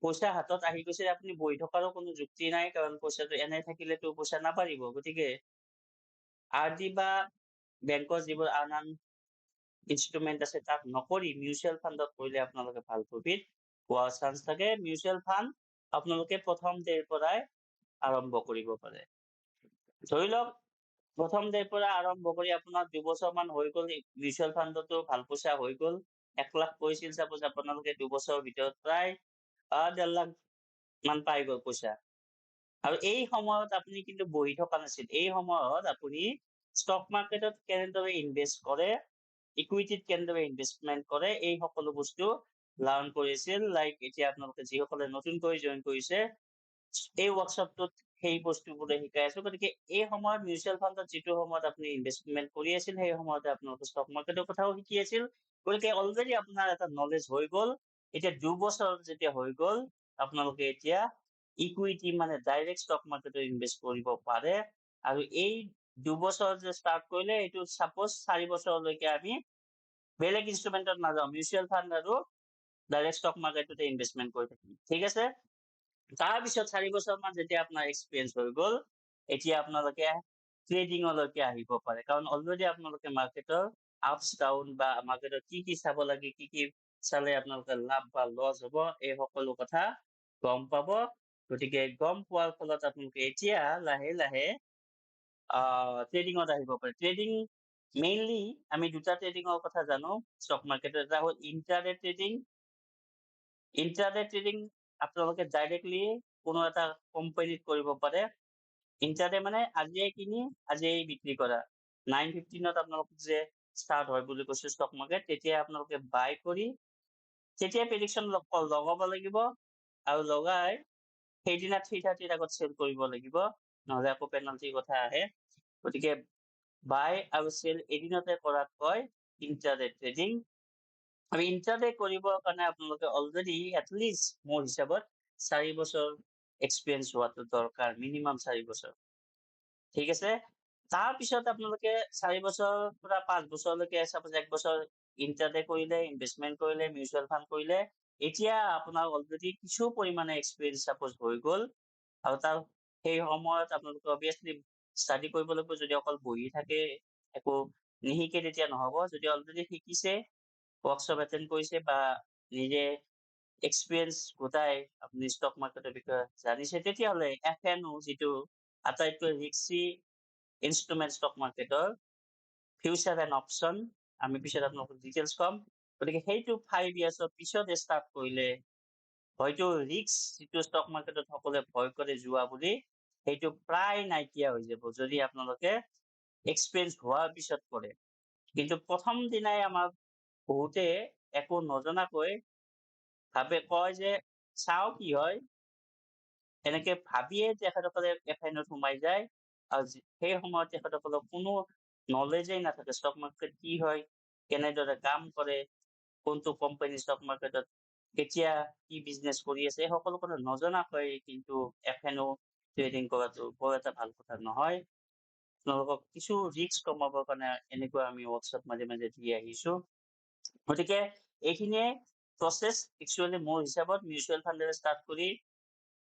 পইচা হাতত আহি গৈছে, আপুনি বহি থকাৰো কোনো যুক্তি নাই, কাৰণ পইচাটো এনে থাকিলেতো পইচা নাবাঢ়িব। গতিকে RD বা বেংকৰ যিবোৰ আন ইনষ্ট্ৰুমেন্ট আছে তাক নকৰি মিউচুৱেল ফাণ্ডত কৰিলে আপোনালোকে ভাল প্ৰফিট হোৱাৰ চান্স থাকে। মিউচুৱেল ফাণ্ড আপোনালোকে প্ৰথম ডেৰ পৰাই আৰম্ভ কৰিব পাৰে। ধৰি লওক প্ৰথম ডেৰ পৰা আৰম্ভ কৰি আপোনাৰ 2 বছৰমান হৈ গ'ল, মিউচুৱেল ফাণ্ডতো ভাল পইচা হৈ গ'ল, 1 লাখ কৰিছিল চাপোজ আপোনালোকে 2 বছৰৰ ভিতৰত প্ৰায় 1.5 লাখ মান পাই গ'ল পইচা। আৰু এই সময়ত আপুনি কিন্তু বহি থকা নাছিল। এই সময়ত আপুনি ষ্টক মাৰ্কেটত কেনেদৰে ইনভেষ্ট কৰে, ইকুইটিত কেনেদৰে ইনভেষ্টমেণ্ট কৰে, এই সকলো বস্তু লাৰ্ণ কৰিছিল। লাইক এতিয়া আপোনালোকে যিসকলে নতুনকৈ জইন কৰিছে, এই ৱৰ্কশ্বপটোত সেই বস্তুবোৰে শিকাই আছো। গতিকে এই সময়ত মিউচুৱেল ফাণ্ডত যিটো সময়ত আপুনি ইনভেষ্টমেণ্ট কৰি আছিল, সেই সময়তে আপোনালোকে ষ্টক মাৰ্কেটৰ কথাও শিকি আছিল। গতিকে অলৰেডি আপোনাৰ এটা নলেজ হৈ গ'ল। এতিয়া 2 বছৰ যেতিয়া হৈ গ'ল, আপোনালোকে এতিয়া ইকুইটি মানে ডাইৰেক্ট ষ্টক মাৰ্কেটত ইনভেষ্ট কৰিব পাৰে। আৰু এই 2 বছৰ যে ষ্টাৰ্ট কৰিলে, এইটো চাপোজ 4 বছৰলৈকে আমি বেলেগ ইনষ্ট্ৰুমেণ্টত নাযাওঁ, মিউচুৱেল ফাণ্ড আৰু ডাইৰেক্ট ষ্টক মাৰ্কেটতে ইনভেষ্টমেণ্ট কৰি থাকিম। ঠিক আছে? তাৰপিছত 4 বছৰমান যেতিয়া আপোনাৰ এক্সপিৰিয়েঞ্চ হৈ গ'ল, এতিয়া আপোনালোকে ট্ৰেডিঙলৈকে আহিব পাৰে। কাৰণ অলৰেডি আপোনালোকে মাৰ্কেটৰ আপছ ডাউন বা মাৰ্কেটত কি কি চাব লাগে, কি কি চালে আপোনালোকে লাভ বা লছ হ'ব, এই সকলো কথা গম পাব। গতিকে গম পোৱাৰ ফলত আপোনালোকে এতিয়া লাহে লাহে ট্ৰেডিঙত আহিব পাৰে। ট্ৰেডিং মেইনলি আমি 2টা ট্ৰেডিঙৰ কথা জানো ষ্টক মাৰ্কেটত। এটা হ'ল ইন্ট্ৰাডে ট্ৰেডিং। ইন্ট্ৰাডে ট্ৰেডিং আপোনালোকে ডাইৰেক্টলি কোনো এটা কোম্পানীত কৰিব পাৰে। ইন্ট্ৰাডে মানে আজিয়ে কিনি আজিয়ে বিক্ৰী কৰা। 9:15 আপোনালোকক যে ষ্টাৰ্ট হয় বুলি কৈছো ষ্টক মাৰ্কেট, তেতিয়া আপোনালোকে বাই কৰি তেতিয়া প্ৰেডিকশ্যন লগাব লাগিব, আৰু লগাই সেইদিনা 3:30 আগত চেল কৰিব লাগিব, নহলে আকৌ পেনাল্টিৰ কথা আহে। গতিকে বাই আৰু চেল এদিনতে কৰাত কয় ইন্ট্ৰাডে ট্ৰেডিং। আৰু ইন্ট্ৰাডে কৰিবৰ কাৰণে আপোনালোকে অলৰেডি এটলিষ্ট মোৰ হিচাপত 4 বছৰ এক্সপিৰিয়েঞ্চ হোৱাটো দৰকাৰ, মিনিমাম 4 বছৰ। ঠিক আছে? তাৰপিছত আপোনালোকে 4 বছৰৰ পৰা 5 বছৰলৈকে চাপোজ 1 বছৰ ইন্ট্ৰাডে কৰিলে, ইনভেষ্টমেণ্ট কৰিলে, মিউচুৱেল ফাণ্ড কৰিলে, এতিয়া আপোনাৰ অলৰেডি কিছু পৰিমাণে এক্সপিৰিয়েঞ্চ চাপোজ হৈ গ'ল। আৰু তাৰ সেই সময়ত আপোনালোকে অবভিয়াছলি ষ্টাডি কৰিব লাগিব। যদি অকল বহি থাকে একো নিশিকে তেতিয়া নহ'ব। যদি অলৰেডি শিকিছে, ৱৰ্কশ্বপ এটেণ্ড কৰিছে বা নিজে এক্সপিৰিয়েঞ্চ গোটাই আপুনি ষ্টক মাৰ্কেটৰ বিষয়ে জানিছে, তেতিয়াহ'লে FNO যিটো আটাইতকৈ ৰিস্কি ইনষ্ট্ৰুমেণ্ট ষ্টক মাৰ্কেটৰ, ফিউচাৰ এণ্ড অপশ্যন, আমি পিছত আপোনালোকক ডিটেইলছ কম। গতিকে সেইটো 5 ইয়াৰ্ছৰ পিছতে ষ্টাৰ্ট কৰিলে হয়তো ৰিস্ক যিটো ষ্টক মাৰ্কেটত সকলোৱে ভয় কৰে যোৱা বুলি, সেইটো প্ৰায় নাইকিয়া হৈ যাব যদি আপোনালোকে এক্সপিৰিয়েঞ্চ হোৱাৰ পিছত কৰে। কিন্তু প্ৰথম দিনাই আমাৰ বহুতে একো নজনাকৈ ভাবে, কয় যে চাও কি হয়, এনেকে ভাবিয়ে তেখেতসকলে FNOত সোমাই যায়। আৰু সেই সময়ত তেখেতসকলৰ কোনো নলেজেই নাথাকে ষ্টক মাৰ্কেট কি হয়, কেনেদৰে কাম কৰে, কোনটো কোম্পানী ষ্টক মাৰ্কেটত কেতিয়া কি বিজনেছ কৰি আছে, এই সকলো কথা নজনাকৈ কিন্তু FNO ট্ৰেডিং কৰাটো বৰ এটা ভাল কথা নহয়। আপোনালোকক কিছু ৰিস্ক কমাবৰ কাৰণে এনেকুৱা আমি ৱৰ্কশ্বপ মাজে মাজে দি আহিছো। গতিকে এইখিনিয়ে প্ৰচেছ। একচুৱেলি মোৰ হিচাপত মিউচুৱেল ফাণ্ডেৰে ষ্টাৰ্ট কৰি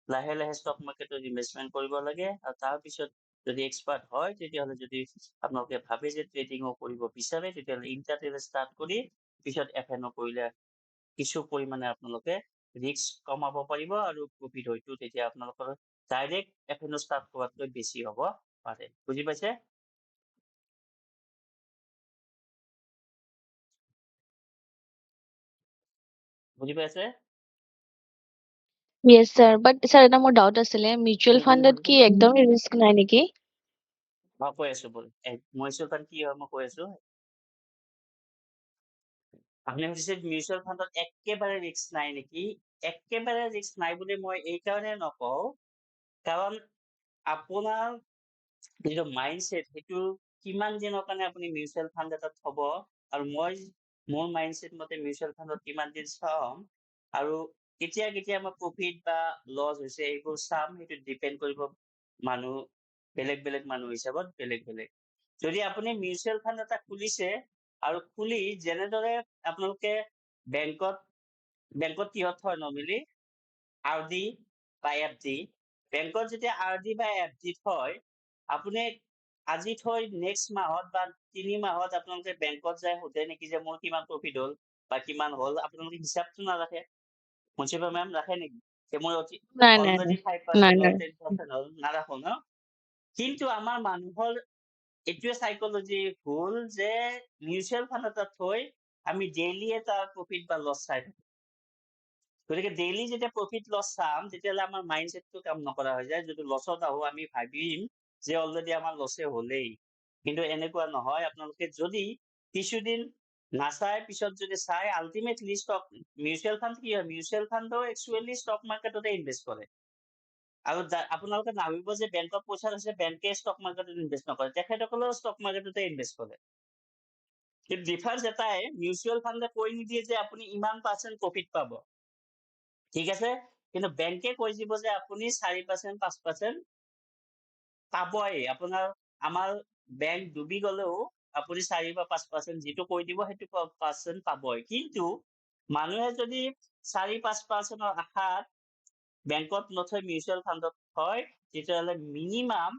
লাহে লাহে ষ্টক মাৰ্কেটত ইনভেষ্টমেণ্ট কৰিব লাগে। আৰু তাৰপিছত যদি এক্সপাৰ্ট হয়, তেতিয়াহ'লে যদি আপোনালোকে ভাবে যে ট্ৰেডিঙো কৰিব বিচাৰে, তেতিয়াহ'লে ইন্ট্ৰাডেৰে ষ্টাৰ্ট কৰি পিছত FNO কৰিলে কিছু পৰিমাণে আপোনালোকে ৰিস্ক কমাব পাৰিব, আৰু প্ৰফিট হয়তো তেতিয়া আপোনালোকৰ ডাইৰেক্ট FNO ষ্টাৰ্ট কৰাতকৈ বেছি হ'ব পাৰে। বুজি পাইছে? বুজি পাইছে? Yes, sir. But sir, এটা মোৰ ডাউট আছিলে, মিউচুৱেল ফাণ্ডত কি একদমেই ৰিস্ক নাই নেকি? মই কৈ আছো বল, মিউচুৱেল ফাণ্ড কি হয় মই কৈ আছো। আপুনি সুধিছে মিউচুৱেল ফাণ্ডত একেবাৰে ৰিস্ক নাই নেকি? একেবাৰে ৰিস্ক নাই বুলি মই এই কাৰণে নকওঁ, কাৰণ আপোনাৰ যিটো মাইণ্ডছেট, সেইটো কিমান দিনৰ কাৰণে আপুনি মিউচুৱেল ফাণ্ড এটাত থব, আৰু মই মোৰ মাইণ্ডছেট মতে মিউচুৱেল ফাণ্ডত কিমান দিন চাম, আৰু কেতিয়া কেতিয়া মই প্ৰফিট বা লছ হৈছে এইবোৰ চাম, সেইটো ডিপেণ্ড কৰিব মানুহ বেলেগ বেলেগ মানুহ হিচাপত বেলেগ বেলেগ। যদি আপুনি মিউচুৱেল ফাণ্ড এটা খুলিছে, আৰু খুলি যেনেদৰে আপোনালোকে বেংকত কিহত থয় নৰ্মেলি, RD বা FD, বেংকত যেতিয়া RD বা FD থয়, আপুনি আজি থৈ নেক্সট মাহত বা 3 মাহত আপোনালোকে বেংকত যায় সোধে নেকি যে মোৰ কিমান প্ৰফিট হ'ল বা কিমান হ'ল, আপোনালোকে হিচাপটো নাৰাখে। মুঞ্চিপা মেম ৰাখে নেকি যে মোৰ নাই নাই অলৰেডি নাই 5% নাই হ'ল 10% হ'ল নাৰাখো ন কিন্তু আমাৰ মানুহৰ এইটোৱে সাইকোলজি ভুল যে মিউচুৱেল ফাণ্ড এটা থৈ আমি ডেইলি এটা প্ৰফিট বা লছ চাই থাকো গতিকে ডেইলি যেতিয়া প্ৰফিট লছ চাম তেতিয়াহ'লে আমাৰ মাইণ্ডছেটটো কাম নকৰা হৈ যায় যদি লছত আহো আমি ভাবিম যে অলৰেডি আমাৰ লছে হ'লেই কিন্তু এনেকুৱা নহয় আপোনালোকে যদি কিছুদিন নাচাই পিছত যদি চাই আল্টিমেটলি ষ্টক মিউচুৱেল ফাণ্ড কি হয় মিউচুৱেল ফাণ্ডো একচুৱেলি ষ্টক মাৰ্কেটতে ইনভেষ্ট কৰে আৰু আপোনালোকে নাভাবিব যে বেংকত পইচা থৈছে বেংকে ষ্টক মাৰ্কেটত ইনভেষ্ট নকৰে তেখেতসকলেও ষ্টক মাৰ্কেটতে ইনভেষ্ট কৰে কিন্তু ডিফাৰেঞ্চ এটাই মিউচুৱেল ফাণ্ডে কৈ নিদিয়ে যে আপুনি ইমান % প্ৰফিট পাব ঠিক আছে কিন্তু বেংকে কৈ দিব যে আপুনি 4% 5% পাবই আপোনাৰ আমাৰ বেংক ডুবি গলেও আপুনি 4 বা 5% যিটো কৈ দিব সেইটো পাৰ্চেন্ট পাবই কিন্তু মানুহে যদি 4-5% আশাত বেংকত নথৈ মিউচুৱেল ফাণ্ডত থয় তেতিয়াহ'লে মিনিমাম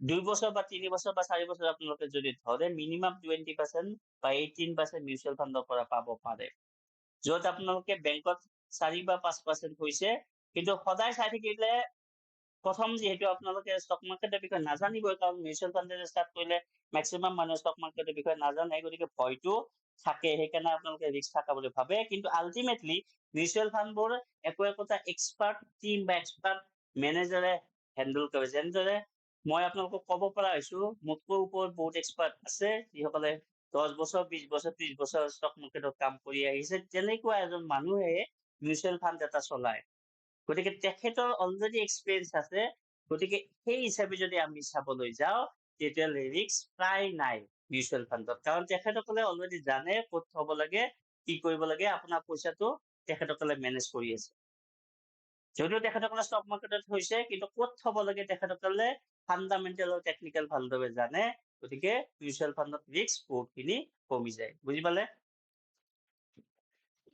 2 বছৰ বা 3 বছৰ বা 4 বছৰ আপোনালোকে যদি ধৰে মিনিমাম 20% বা 18% মিউচুৱেল ফাণ্ডৰ পৰা পাব পাৰে য'ত আপোনালোকে বেংকত 4 বা 5% হৈছে কিন্তু সদায় চাই থাকিলে প্ৰথম যিহেতু আপোনালোকে ষ্টক মাৰ্কেটৰ বিষয়ে নাজানিবই কাৰণ মিউচুৱেল ফাণ্ডেৰে ষ্টাৰ্ট কৰিলে মেক্সিমাম মানুহে ষ্টক মাৰ্কেটৰ বিষয়ে নাজানে গতিকে ভয়টো থাকে সেইকাৰণে আপোনালোকে ৰিস্ক থকা বুলি ভাবে কিন্তু আল্টিমেটলি মিউচুৱেল ফাণ্ডবোৰ একোটা এক্সপাৰ্ট টিম বা এক্সপাৰ্ট মেনেজাৰে হেণ্ডেল কৰে যেনেদৰে মই আপোনালোকক ক'ব পৰা হৈছো মোতকৈ ওপৰত বহুত এক্সপাৰ্ট আছে যিসকলে 10 বছৰ 20 বছৰ 30 বছৰ ষ্টক মাৰ্কেটত কাম কৰি আহিছে তেনেকুৱা এজন মানুহে মিউচুৱেল ফাণ্ড এটা চলায় গতিকে তেখেতৰ অলৰেডি এক্সপিৰিয়েঞ্চ আছে গতিকে সেই হিচাপে যদি আমি চাবলৈ যাওঁ তেতিয়াহ'লে ৰিস্ক প্ৰায় নাই মিউচুৱেল ফাণ্ডত কাৰণ তেখেতসকলে অলৰেডি জানে ক'ত থব লাগে কি কৰিব লাগে আপোনাৰ পইচাটো তেখেতসকলে মেনেজ কৰি আছে যদিও তেখেতসকলে ষ্টক মাৰ্কেটত হৈছে কিন্তু ক'ত থব লাগে তেখেতসকলে ফাণ্ডামেণ্টেল আৰু টেকনিকেল ভালদৰে জানে গতিকে মিউচুৱেল ফাণ্ডত ৰিস্ক বহুতখিনি কমি যায় বুজি পালে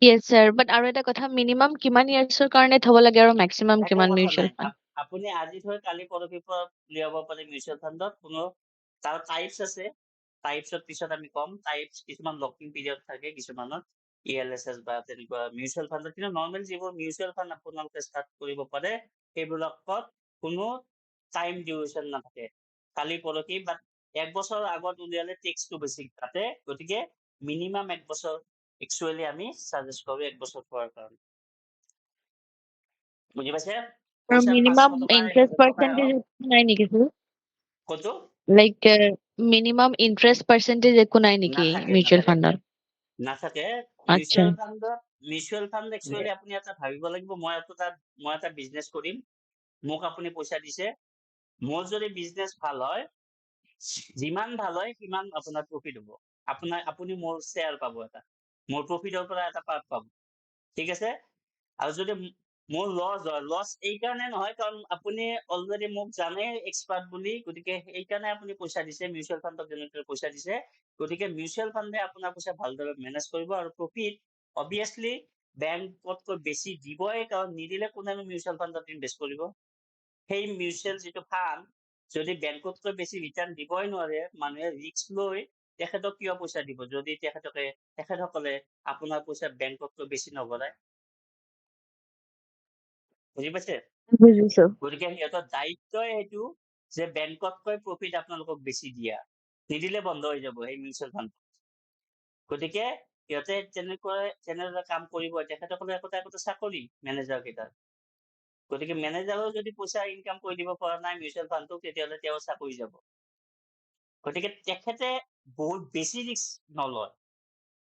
Yes, sir. But আৰু এটা কথা মিনিমাম কিমান ইয়াৰ্ছৰ কাৰণে থব লাগে আৰু মেক্সিমাম একো কিমান কথা মিউচুৱেল নাই ফাণ্ড আপুনি আজি থৈ কালি পৰহিৰ পৰা উলিয়াব পাৰে মিউচুৱেল ফাণ্ডত কোনো তাৰ টাইপছ আছে টাইপছত পিছত আমি কম টাইপছ কিছুমান লকিং পিৰিয়ড থাকে কিছুমানত ELSS বা তেনেকুৱা মিউচুৱেল ফাণ্ডত কিন্তু নৰ্মেল যিবোৰ মিউচুৱেল ফাণ্ড আপোনালোকে ষ্টাৰ্ট কৰিব পাৰে সেইবিলাকত কোনো টাইম ডিউৰেশ্যন নাথাকে কালি পৰহি বা 1 বছৰ আগত উলিয়ালে টেক্সটো বেছি কাটে গতিকে মিনিমাম 1 বছৰ একচুৱেলি আমি সাজেষ্ট কৰো 1 বছৰ থোৱাৰ কাৰণে বুজি পাইছে আৰু পইচা মিনিমাম 500 টকা ইন্টাৰেষ্ট 1000 টকাই পাৰ্চেন্টেজ হওক নাই নেকি sir? কতো Like মিনিমাম ইন্টাৰেষ্ট পাৰ্চেন্টেজ একো নাই নেকি নাথাকে মিউচুৱেল নাথাকে ফাণ্ডত নাথাকে আচ্ছা মিউচুৱেল ফাণ্ড একচুৱেলি আপুনি এটা ভাবিব লাগিব মই এটা বিজনেছ কৰিম মোক আপুনি পইচা দিছে মোৰ যদি বিজনেছ ভাল হয় যিমান ভাল হয় সিমান আপোনাৰ প্ৰফিট হ'ব আপুনি মোৰ শ্বেয়াৰ পাব এটা মোৰ প্ৰফিটৰ পৰা এটা পাৰ্ট পাব ঠিক আছে আৰু যদি মোৰ লছ হয় লছ এইকাৰণে নহয় কাৰণ আপুনি অলৰেডি মোক জানে এক্সপাৰ্ট বুলি গতিকে এইকাৰণে আপুনি পইচা দিছে মিউচুৱেল ফাণ্ডক যেনেদৰে পইচা দিছে গতিকে মিউচুৱেল ফাণ্ডে আপোনাৰ পইচা ভালদৰে মেনেজ কৰিব আৰু প্ৰফিট অবভিয়াছলি বেংকতকৈ বেছি দিবই কাৰণ নিদিলে কোনেনো মিউচুৱেল ফাণ্ডত ইনভেষ্ট কৰিব সেই মিউচুৱেল যিটো ফাণ্ড যদি বেংকতকৈ বেছি ৰিটাৰ্ণ দিবই নোৱাৰে মানুহে ৰিস্ক লৈ তেখেতক কিয় পইচা দিব যদি তেখেতসকলে আপোনাৰ পইচা বেংকতকৈ বেছি নভৰায় বুজি পাইছে বুজিছো গতিকে সিহঁতৰ দায়িত্বই সেইটো যে বেংকতকৈ প্ৰফিট আপোনালোকক বেছি দিয়া নিদিলে বন্ধ হৈ যাব সেই মিউচুৱেল ফাণ্ড গতিকে সিহঁতে তেনেদৰে কাম কৰিব তেখেতসকলে একোটা চাকৰি মেনেজাৰ কেইটাৰ গতিকে মেনেজাৰেও যদি পইচা ইনকাম কৰি দিব পৰা নাই মিউচুৱেল ফাণ্ডটোক তেতিয়াহ'লে তেওঁ চাকৰি যাব গতিকে তেখেতে বহুত বেছি ৰিস্ক নলয়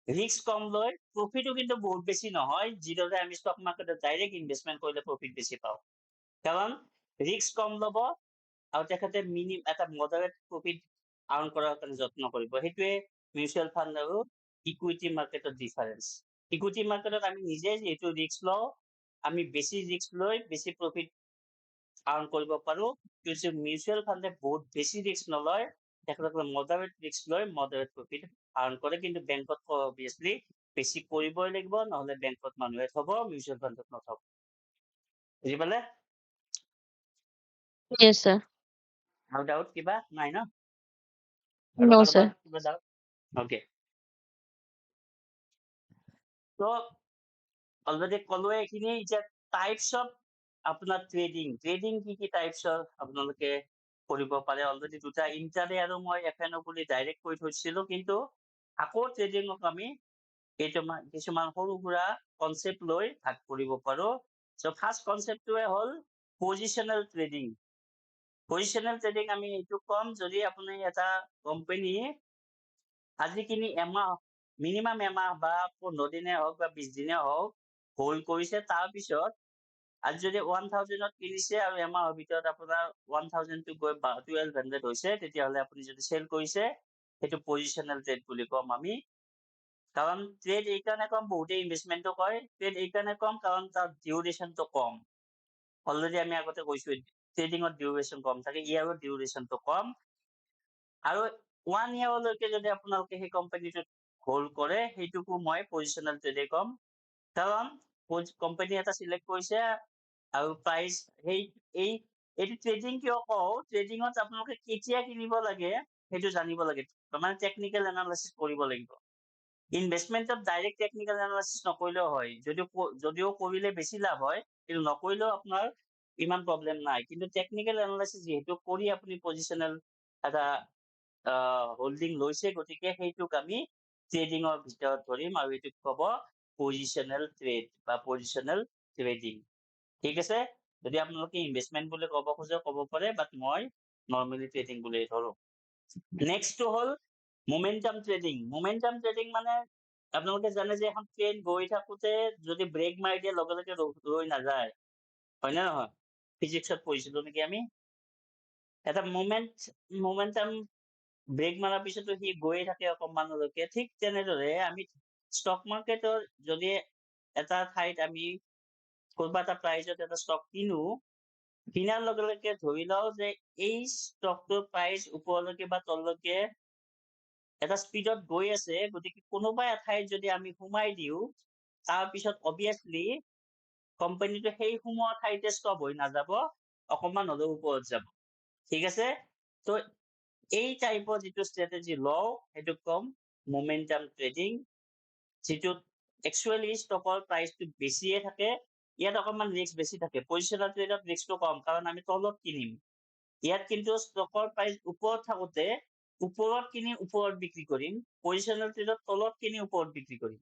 ৰিস্ক কম লয় প্ৰফিটো কিন্তু বহুত বেছি নহয় যিদৰে আমি ষ্টক মাৰ্কেটত ডাইৰেক্ট ইনভেষ্টমেণ্ট কৰিলে প্ৰফিট বেছি পাওঁ কাৰণ ৰিস্ক কম ল'ব আৰু তেখেতে এটা মডাৰেট প্ৰফিট আৰ্ণ কৰাৰ কাৰণে যত্ন কৰিব সেইটোৱে মিউচুৱেল ফাণ্ড আৰু ইকুইটি মাৰ্কেটৰ ডিফাৰেঞ্চ ইকুইটি মাৰ্কেটত আমি নিজে যিহেতু ৰিস্ক লওঁ আমি বেছি ৰিস্ক লৈ বেছি প্ৰফিট আৰ্ণ কৰিব পাৰো কিন্তু মিউচুৱেল ফাণ্ডে বহুত বেছি ৰিস্ক নলয় তেখেতসকলে মডাৰেট ৰিস্ক লৈ মডাৰেট প্ৰফিট আৰ্ণ কৰে কিন্তু বেংকত অবভিয়াছলি বেছি কৰিবই লাগিব নহলে বেংকত মানুহে থব মিউচুৱেল ফাণ্ডত নথব বুজি পালে yes sir আৰু ডাউট কিবা নাই ন আৰু no sir কাৰোবাৰ কিবা ডাউট অ'কে তো অলৰেডি ক'লোৱে এইখিনি। এতিয়া টাইপছ অফ আপোনাৰ ট্ৰেডিং কি টাইপছৰ আপোনালোকে কৰিব পাৰে। অলৰেডি দুটা ইণ্টাৰডে আৰু মই FNO বুলি ডাইৰেক্ট কৈ থৈছিলো, কিন্তু আকৌ ট্ৰেডিঙক আমি কিছুমান সৰু সুৰা কনচেপ্ট লৈ ভাগ কৰিব পাৰো। চ' ফাৰ্ষ্ট কনচেপ্টটোৱে হ'ল পজিচনেল ট্ৰেডিং। পজিচনেল ট্ৰেডিং আমি এইটো কম, যদি আপুনি এটা কোম্পানী আজি কিনি মিনিমাম এমাহ বা 15 দিনে হওক বা 20 দিনে হওক হোল্ড কৰিছে, তাৰপিছত আজি যদি 1000ত কিনিছে আৰু এমাহৰ ভিতৰত আপোনাৰ 1000 টো গৈ 1200 হৈছে, তেতিয়াহ'লে আপুনি যদি চেল কৰিছে, সেইটো পজিচনেল ট্ৰেড বুলি কম আমি। কাৰণ ট্ৰেড এই কাৰণে কম, বহুতে ইনভেষ্টমেন্টটো কয় ট্ৰেড এই কাৰণে কম কাৰণ তাৰ ডিউৰেশ্যনটো কম। অলৰেডি আমি আগতে কৈছো ট্ৰেডিঙত ডিউৰেশ্যন কম থাকে, ইয়াৰো ডিউৰেশ্যনটো কম। আৰু 1 ইয়াৰলৈকে যদি আপোনালোকে সেই কোম্পানীটোত হোল্ড কৰে, সেইটোকো মই পজিচনেল ট্ৰেডে কম। কাৰণ কোম্পানী এটা চিলেক্ট কৰিছে আৰু প্ৰাইচ এইটো ট্ৰেডিং কিয় কওঁ, ট্ৰেডিঙত আপোনালোকে কেতিয়া কিনিব লাগে সেইটো জানিব লাগে, মানে টেকনিকেল এনালাইচিছ কৰিব লাগিব। ইনভেষ্টমেন্টত ডাইৰেক্ট টেকনিকেল এনালাইচিছ নকৰিলেও হয়, যদিও কৰিলে বেছি লাভ হয়, কিন্তু নকৰিলেও আপোনাৰ ইমান প্ৰব্লেম নাই। কিন্তু টেকনিকেল এনালাইচিছ যিহেতু কৰি আপুনি পজিচনেল এটা হোল্ডিং লৈছে, গতিকে সেইটোক আমি ট্ৰেডিঙৰ ভিতৰত ধৰিম আৰু এইটোক ক'ব পজিচনেল ট্ৰেড বা পজিচনেল ট্ৰেডিং। ঠিক আছে? যদি আপোনালোকে ইনভেষ্টমেন্ট বুলি ক'ব খোজে ক'ব পাৰে, বাট মই নৰ্মেলি ট্ৰেডিং বুলি ধৰো। নেক্সটটো হ'ল মোমেন্টাম ট্ৰেডিং। মোমেন্টাম ট্ৰেডিং মানে আপোনালোকে জানে যে এখন ট্ৰেইন গৈ থাকোতে যদি ব্ৰেক মাৰি দিয়ে লগে লগে ৰৈ নাযায়, হয় নে নহয়? ফিজিক্সত পঢ়িছিলো নেকি আমি? এটা মোমেন্টাম ব্ৰেক মাৰাৰ পিছতো সি গৈয়ে থাকে অকণমানলৈকে। ঠিক তেনেদৰে আমি ষ্টক মাৰ্কেটৰ যদি এটা ঠাইত আমি কোনোবা এটা প্ৰাইজত এটা ষ্টক কিনাৰ লগে লগে ধৰি লওঁ যে এই ষ্টকটোৰ প্ৰাইচ ওপৰলৈকে বা তললৈকে এটা স্পীডত গৈ আছে, গতিকে কোনোবা এঠাইত যদি আমি সোমাই দিওঁ, তাৰপিছত অবভিয়াছলি কোম্পানীটো সেই সোমোৱা ঠাইতে ষ্টপ হৈ নাযাব, অকণমান হ'লেও ওপৰত যাব। ঠিক আছে? তো এই টাইপৰ যিটো ষ্ট্ৰেটেজি লওঁ সেইটোক কম মোমেন্টাম ট্ৰেডিং, যিটোত একচুৱেলি ষ্টকৰ প্ৰাইচটো বেছিয়ে থাকে, ইয়াত অকণমান ৰিস্ক বেছি থাকে। পজিচনেল ট্ৰেডত ৰিস্কটো কম, কাৰণ আমি তলত কিনিম। ইয়াত কিন্তু ষ্টকৰ প্ৰাইচ ওপৰত থাকোতে ওপৰত কিনি ওপৰত বিক্ৰী কৰিম, পজিচনেল ট্ৰেডত তলত কিনি ওপৰত বিক্ৰী কৰিম।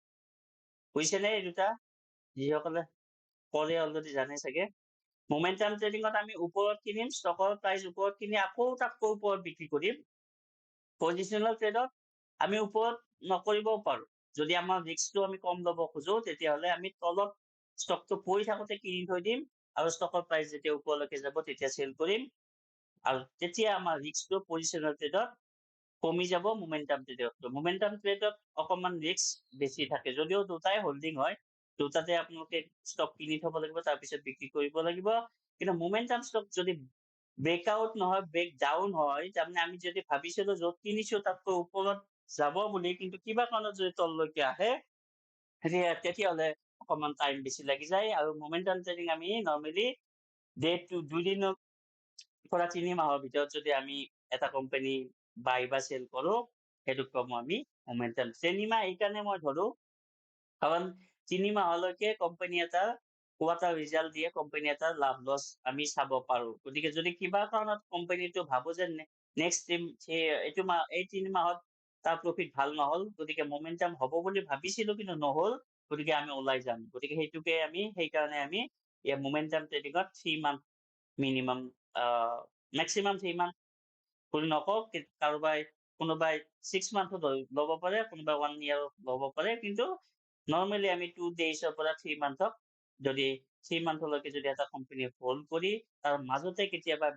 বুজিছেনে? এই দুটা যিসকলে কৰে অলৰেডি জানে চাগে। মোমেন্টাম ট্ৰেডিঙত আমি ওপৰত কিনিম, ষ্টকৰ প্ৰাইচ ওপৰত কিনি আকৌ তাতকৈ ওপৰত বিক্ৰী কৰিম। পজিচনেল ট্ৰেডত আমি ওপৰত নকৰিবও পাৰো, যদি আমাৰ ৰিস্কটো আমি কম ল'ব খোজো, তেতিয়াহ'লে আমি তলত ষ্টকটো পৰি থাকোতে কিনি থৈ দিম আৰু ষ্টকৰ প্ৰাইচ যেতিয়া ওপৰলৈকে যাব তেতিয়া চেল কৰিম, আৰু তেতিয়া আমাৰ ৰিস্কটো পজিচনেল ট্ৰেডত কমি যাব মোমেন্টাম ট্ৰেডত। মোমেন্টাম ট্ৰেডত অকণমান ৰিস্ক বেছি থাকে, যদিও দুটাই হোল্ডিং হয়, দুটাতে আপোনালোকে ষ্টক কিনি থব লাগিব, তাৰপিছত বিক্ৰী কৰিব লাগিব। কিন্তু মোমেন্টাম ষ্টক যদি ব্ৰেকআউট নহয়, ব্ৰেক ডাউন হয়, তাৰমানে আমি যদি ভাবিছিলো য'ত কিনিছো তাতকৈ ওপৰত যাব বুলি, কিন্তু কিবা কাৰণত যদি তললৈকে আহে, তেতিয়াহ'লে অকণমান টাইম বেছি লাগি যায়। আৰু মোমেন্টাম ট্ৰেডিং আমি নৰ্মেলি 2 দিনৰ পৰা 3 মাহৰ ভিতৰত যদি আমি এটা কোম্পানী বাই বা চেল কৰো, সেইটোক কম আমি মোমেন্টাম। 3 মাহ এইকাৰণে মই ধৰো, কাৰণ 3 মাহলৈকে কোম্পানী এটা কোৱাৰ্টাৰ ৰিজাল্ট দিয়ে, কোম্পানী এটাৰ লাভ লছ আমি চাব পাৰো। গতিকে যদি কিবা কাৰণত কোম্পানীটো ভাবো যে নেক্সট এই 3 মাহত তাৰ প্ৰফিট ভাল নহল, গতিকে মোমেন্টাম হ'ব বুলি ভাবিছিলো কিন্তু নহল, গতিকে আমি ওলাই যাম। গতিকে সেইকাৰণে আমি মোমেন্টাম ট্ৰেডিঙত 3 মান্থ মিনিমাম, মেক্সিমাম 3 মান্থ বুলি নকওঁ, কোনোবাই 6 মান্থত ল'ব পাৰে, কোনোবাই 1 year ল'ব পাৰে, কিন্তু নৰ্মেলি আমি 2 daysৰ পৰা 3 মান্থক যদি 3 মান্থলৈকে যদি এটা কোম্পানী হোল্ড কৰি তাৰ মাজতে কেতিয়াবা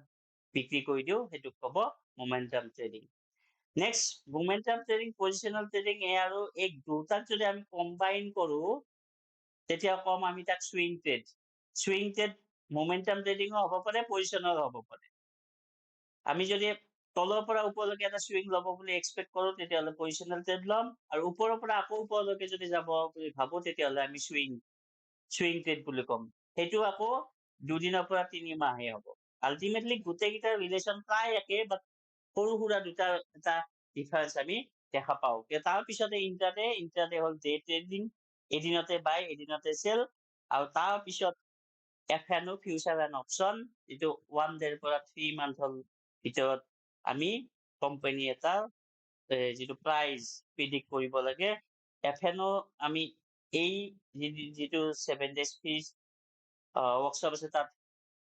বিক্ৰী কৰি দিওঁ, সেইটোক ক'ব momentum trading. Next momentum trading, positional trading, আৰু এই দুটাক যদি আমি কম্বাইন কৰো, তেতিয়া কম আমি তাক swing trade. Swing trade momentum ট্ৰেডিঙো হ'ব পাৰে, পজিচনেল হ'ব পাৰে। আমি যদি তলৰ পৰা ওপৰলৈকে এটা সুইং ল'ব বুলি এক্সপেক্ট কৰো, তেতিয়াহ'লে পজিচনেল ট্ৰেড ল'ম, আৰু ওপৰৰ পৰা আকৌ ওপৰলৈকে যদি যাব বুলি ভাবো, তেতিয়াহ'লে আমি সুইং ট্ৰেড বুলি ক'ম। সেইটো আকৌ 2 দিনৰ পৰা 3 মাহে হ'ব। আল্টিমেটলি গোটেইকেইটাৰ ৰিলেশ্যন প্ৰায় একে, বাট সৰু সুৰা এটা ডিফাৰেন্স আমি দেখা পাওঁ। তাৰ পিছতে ইন্ট্ৰাডে হ'ল ডে ট্ৰেডিং, এদিনতে বাই এদিনতে চেল, আৰু তাৰ পিছত FNO ফিউচাৰ এণ্ড অপশ্যন যিটো 1 ডেৰ পৰা 3 মান্থৰ ভিতৰত আমি কোম্পানী এটা যিটো প্ৰাইজ প্ৰিডিক্ট কৰিব লাগে। FNO আমি এই যিটো 7 days ফিজ ৱৰ্কশ্বপ আছে তাত